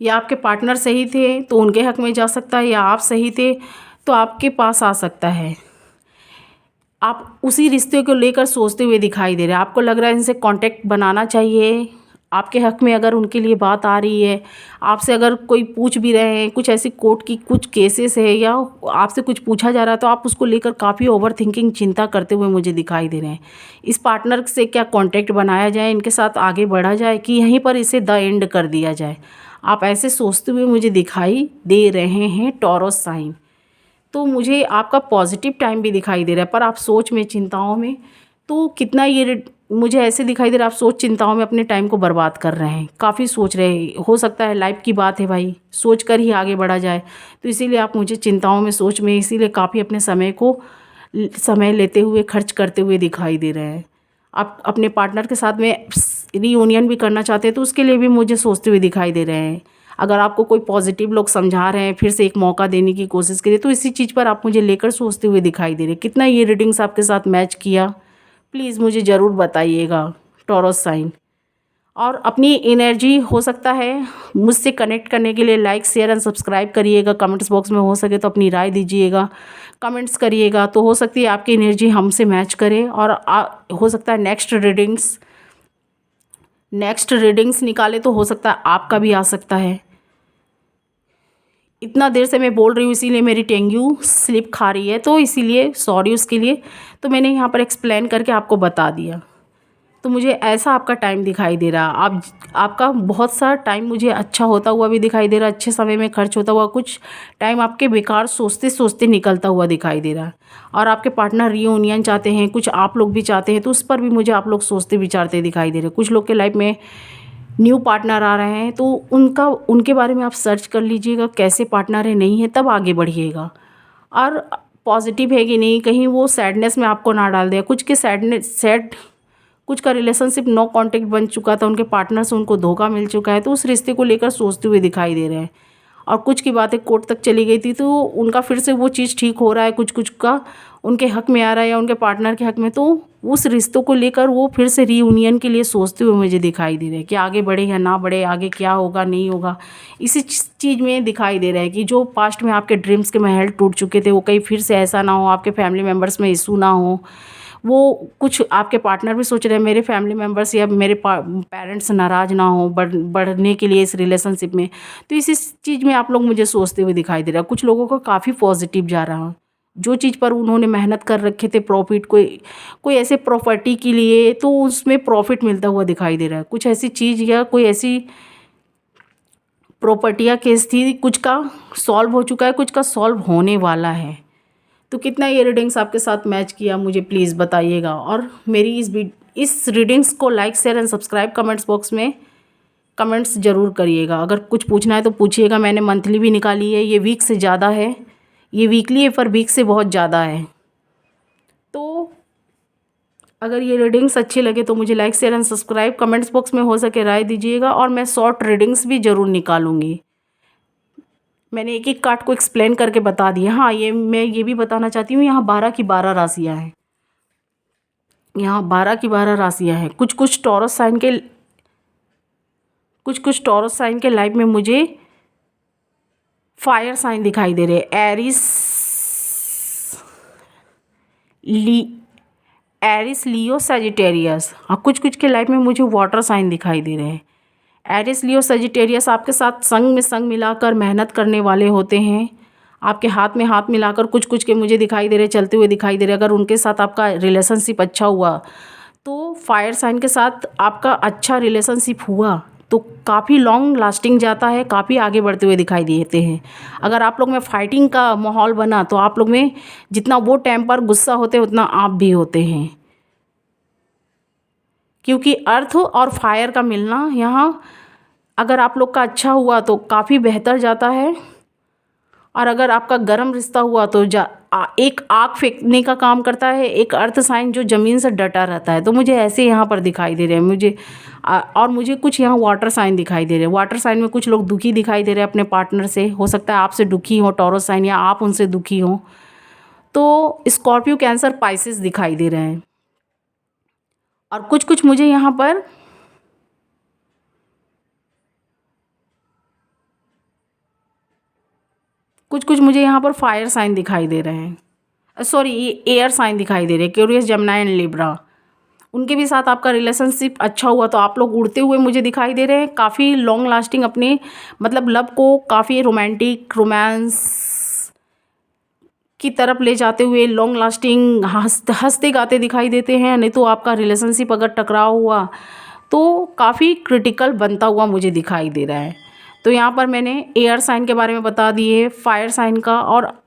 या आपके पार्टनर सही थे तो उनके हक़ में जा सकता है, या आप सही थे तो आपके पास आ सकता है। आप उसी रिश्ते को लेकर सोचते हुए दिखाई दे रहे हैं, आपको लग रहा है इनसे कांटेक्ट बनाना चाहिए। आपके हक़ में अगर उनके लिए बात आ रही है, आपसे अगर कोई पूछ भी रहे हैं, कुछ ऐसी कोर्ट की कुछ केसेस है, या आपसे कुछ पूछा जा रहा है, तो आप उसको लेकर काफ़ी ओवर थिंकिंग, चिंता करते हुए मुझे दिखाई दे रहे हैं। इस पार्टनर से क्या कांटेक्ट बनाया जाए, इनके साथ आगे बढ़ा जाए, कि यहीं पर इसे द एंड कर दिया जाए, आप ऐसे सोचते हुए मुझे दिखाई दे रहे हैं टॉरस साइन। तो मुझे आपका पॉजिटिव टाइम भी दिखाई दे रहा है, पर आप सोच में, चिंताओं में, तो कितना ये मुझे ऐसे दिखाई दे रहा है, आप सोच चिंताओं में अपने टाइम को बर्बाद कर रहे हैं, काफ़ी सोच रहे हैं। हो सकता है लाइफ की बात है भाई, सोच कर ही आगे बढ़ा जाए, तो इसीलिए आप मुझे चिंताओं में, सोच में, इसीलिए काफ़ी अपने समय को समय लेते हुए, खर्च करते हुए दिखाई दे रहे हैं। आप अपने पार्टनर के साथ में रीयूनियन भी करना चाहते हैं, तो उसके लिए भी मुझे सोचते हुए दिखाई दे रहे हैं। अगर आपको कोई पॉजिटिव लोग समझा रहे हैं, फिर से एक मौका देने की कोशिश करिए, तो इसी चीज़ पर आप मुझे लेकर सोचते हुए दिखाई दे रहे हैं। कितना ये रीडिंग्स आपके साथ मैच किया, प्लीज़ मुझे ज़रूर बताइएगा टॉरस साइन। और अपनी एनर्जी, हो सकता है मुझसे कनेक्ट करने के लिए लाइक, शेयर एंड सब्सक्राइब करिएगा। कमेंट्स बॉक्स में हो सके तो अपनी राय दीजिएगा, कमेंट्स करिएगा, तो हो सकती है आपकी एनर्जी हमसे मैच करे, और हो सकता है नेक्स्ट रीडिंग्स निकाले, तो हो सकता है आपका भी आ सकता है। इतना देर से मैं बोल रही हूँ, इसीलिए मेरी टेंग्यू स्लिप खा रही है, तो इसीलिए सॉरी उसके लिए। तो मैंने यहाँ पर एक्सप्लेन करके आपको बता दिया। तो मुझे ऐसा आपका टाइम दिखाई दे रहा, आपका बहुत सारा टाइम मुझे अच्छा होता हुआ भी दिखाई दे रहा, अच्छे समय में खर्च होता हुआ, कुछ टाइम आपके बेकार सोचते सोचते निकलता हुआ दिखाई दे रहा। और आपके पार्टनर रीयूनियन चाहते हैं, कुछ आप लोग भी चाहते हैं, तो उस पर भी मुझे आप लोग सोचते विचारते दिखाई दे रहे। कुछ लोग के लाइफ में न्यू पार्टनर आ रहे हैं, तो उनके बारे में आप सर्च कर लीजिएगा, कैसे पार्टनर है, नहीं है, तब आगे बढ़िएगा। और पॉजिटिव है कि नहीं, कहीं वो सैडनेस में आपको ना डाल दे। कुछ के कुछ का रिलेशनशिप नो कांटेक्ट बन चुका था, उनके पार्टनर से उनको धोखा मिल चुका है, तो उस रिश्ते को लेकर सोचते हुए दिखाई दे रहे हैं। और कुछ की बातें कोर्ट तक चली गई थी, तो उनका फिर से वो चीज़ ठीक हो रहा है, कुछ कुछ का उनके हक़ में आ रहा है, या उनके पार्टनर के हक़ में, तो उस रिश्तों को लेकर वो फिर से रीयूनियन के लिए सोचते हुए मुझे दिखाई दे रहे हैं कि आगे बढ़े या ना बढ़े, आगे क्या होगा नहीं होगा। इसी चीज़ में दिखाई दे रहा है कि जो पास्ट में आपके ड्रीम्स के महल टूट चुके थे, वो कहीं फिर से ऐसा ना हो, आपके फैमिली मेम्बर्स में इशू ना हो। वो कुछ आपके पार्टनर भी सोच रहे हैं, मेरे फैमिली मेम्बर्स या मेरे पेरेंट्स नाराज़ ना हो बढ़ने के लिए इस रिलेशनशिप में। तो इसी चीज़ में आप लोग मुझे सोचते हुए दिखाई दे रहा है। कुछ लोगों को काफ़ी पॉजिटिव जा रहा है, जो चीज़ पर उन्होंने मेहनत कर रखे थे, प्रॉफिट, कोई ऐसे प्रॉपर्टी के लिए, तो उसमें प्रॉफिट मिलता हुआ दिखाई दे रहा है। कुछ ऐसी चीज़ या कोई ऐसी प्रॉपर्टी या केस थी, कुछ का सॉल्व हो चुका है, कुछ का सॉल्व होने वाला है। तो कितना ये रीडिंग्स आपके साथ मैच किया, मुझे प्लीज़ बताइएगा। और मेरी इस रीडिंग्स को like, share and subscribe comments box में कमेंट्स ज़रूर करिएगा। अगर कुछ पूछना है तो पूछिएगा। मैंने मंथली भी निकाली है, ये वीक से ज़्यादा है, ये वीकली है पर वीक से बहुत ज़्यादा है। तो अगर ये रीडिंग्स अच्छी लगे तो मुझे like, share and subscribe comments box में हो सके राय दीजिएगा। और मैं शॉर्ट रीडिंग्स भी ज़रूर निकालूंगी। मैंने एक कार्ड को एक्सप्लेन करके बता दिया। हाँ, मैं ये भी बताना चाहती हूँ, यहाँ 12 की 12 राशियाँ हैं। यहाँ 12 की 12 राशियाँ हैं। कुछ कुछ टॉरस साइन के लाइफ में मुझे फायर साइन दिखाई दे रहे हैं। एरिस, लियो, सजिटेरियस। हाँ, कुछ कुछ के लाइफ में मुझे वाटर साइन दिखाई दे रहे हैं। एरिस, लियो, सजिटेरियस आपके साथ संग में संग मिलाकर मेहनत करने वाले होते हैं। आपके हाथ में हाथ मिलाकर कुछ कुछ के मुझे दिखाई दे रहे, चलते हुए दिखाई दे रहे। अगर उनके साथ आपका रिलेशनशिप अच्छा हुआ तो फायर साइन के साथ आपका अच्छा रिलेशनशिप हुआ तो काफ़ी लॉन्ग लास्टिंग जाता है, काफ़ी आगे बढ़ते हुए दिखाई देते हैं। अगर आप लोग में फाइटिंग का माहौल बना तो आप लोग में जितना वो टेम्पर गुस्सा होते हैं उतना आप भी होते हैं, क्योंकि अर्थ और फायर का मिलना यहाँ अगर आप लोग का अच्छा हुआ तो काफ़ी बेहतर जाता है, और अगर आपका गर्म रिश्ता हुआ तो एक आग फेंकने का काम करता है, एक अर्थ साइन जो ज़मीन से डटा रहता है। तो मुझे ऐसे यहाँ पर दिखाई दे रहे हैं मुझे। और मुझे कुछ यहाँ वाटर साइन दिखाई दे रहे हैं। वाटर साइन में कुछ लोग दुखी दिखाई दे रहे हैं अपने पार्टनर से, हो सकता है आपसे दुखी हो टॉरस साइन, या आप उनसे दुखी हो। तो स्कॉर्पियो, कैंसर, पाइसेस दिखाई दे रहे हैं। और कुछ कुछ मुझे यहाँ पर फायर साइन दिखाई दे रहे हैं, सॉरी एयर साइन दिखाई दे रहे हैं, एक्वेरियस, जेमिनी एंड लिब्रा। उनके भी साथ आपका रिलेशनशिप अच्छा हुआ तो आप लोग उड़ते हुए मुझे दिखाई दे रहे हैं, काफ़ी लॉन्ग लास्टिंग अपने मतलब लव को काफ़ी रोमांस की तरफ ले जाते हुए लॉन्ग लास्टिंग हंसते गाते दिखाई देते हैं। नहीं तो आपका रिलेशनशिप अगर टकराव हुआ तो काफ़ी क्रिटिकल बनता हुआ मुझे दिखाई दे रहा है। तो यहाँ पर मैंने एयर साइन के बारे में बता दिए, फायर साइन का और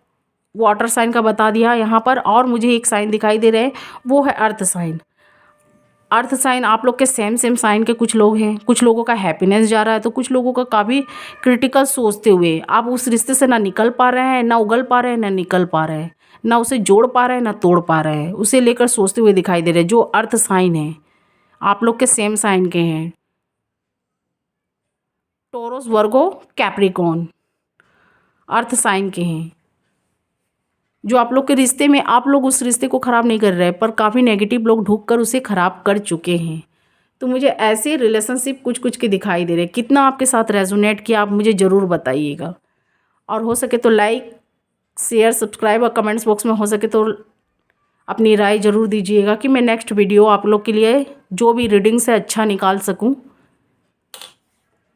वाटर साइन का बता दिया। यहाँ पर और मुझे एक साइन दिखाई दे रहे हैं, वो है अर्थ साइन। अर्थ साइन आप लोग के सेम साइन के कुछ लोग हैं। कुछ लोगों का हैप्पीनेस जा रहा है तो कुछ लोगों का काफ़ी क्रिटिकल सोचते हुए आप उस रिश्ते से ना निकल पा रहे हैं, ना उगल पा रहे हैं, ना निकल पा रहे हैं, ना उसे जोड़ पा रहे हैं, ना तोड़ पा रहे हैं, उसे लेकर सोचते हुए दिखाई दे रहे हैं। जो अर्थ साइन है आप लोग के सेम साइन के हैं, टोरस, वर्गो, कैप्रिकॉर्न, अर्थ साइन के हैं। जो आप लोग के रिश्ते में आप लोग उस रिश्ते को ख़राब नहीं कर रहे पर काफ़ी नेगेटिव लोग ढुक कर उसे ख़राब कर चुके हैं। तो मुझे ऐसे रिलेशनशिप कुछ कुछ के दिखाई दे रहे। कितना आपके साथ रेजोनेट किया आप मुझे ज़रूर बताइएगा, और हो सके तो लाइक, शेयर, सब्सक्राइब और कमेंट्स बॉक्स में हो सके तो अपनी राय ज़रूर दीजिएगा कि मैं नेक्स्ट वीडियो आप लोग के लिए जो भी रीडिंग से अच्छा निकाल सकूं।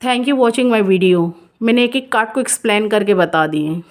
Thank you watching my video. मैंने एक एक कार्ड को एक्सप्लेन करके बता दिए।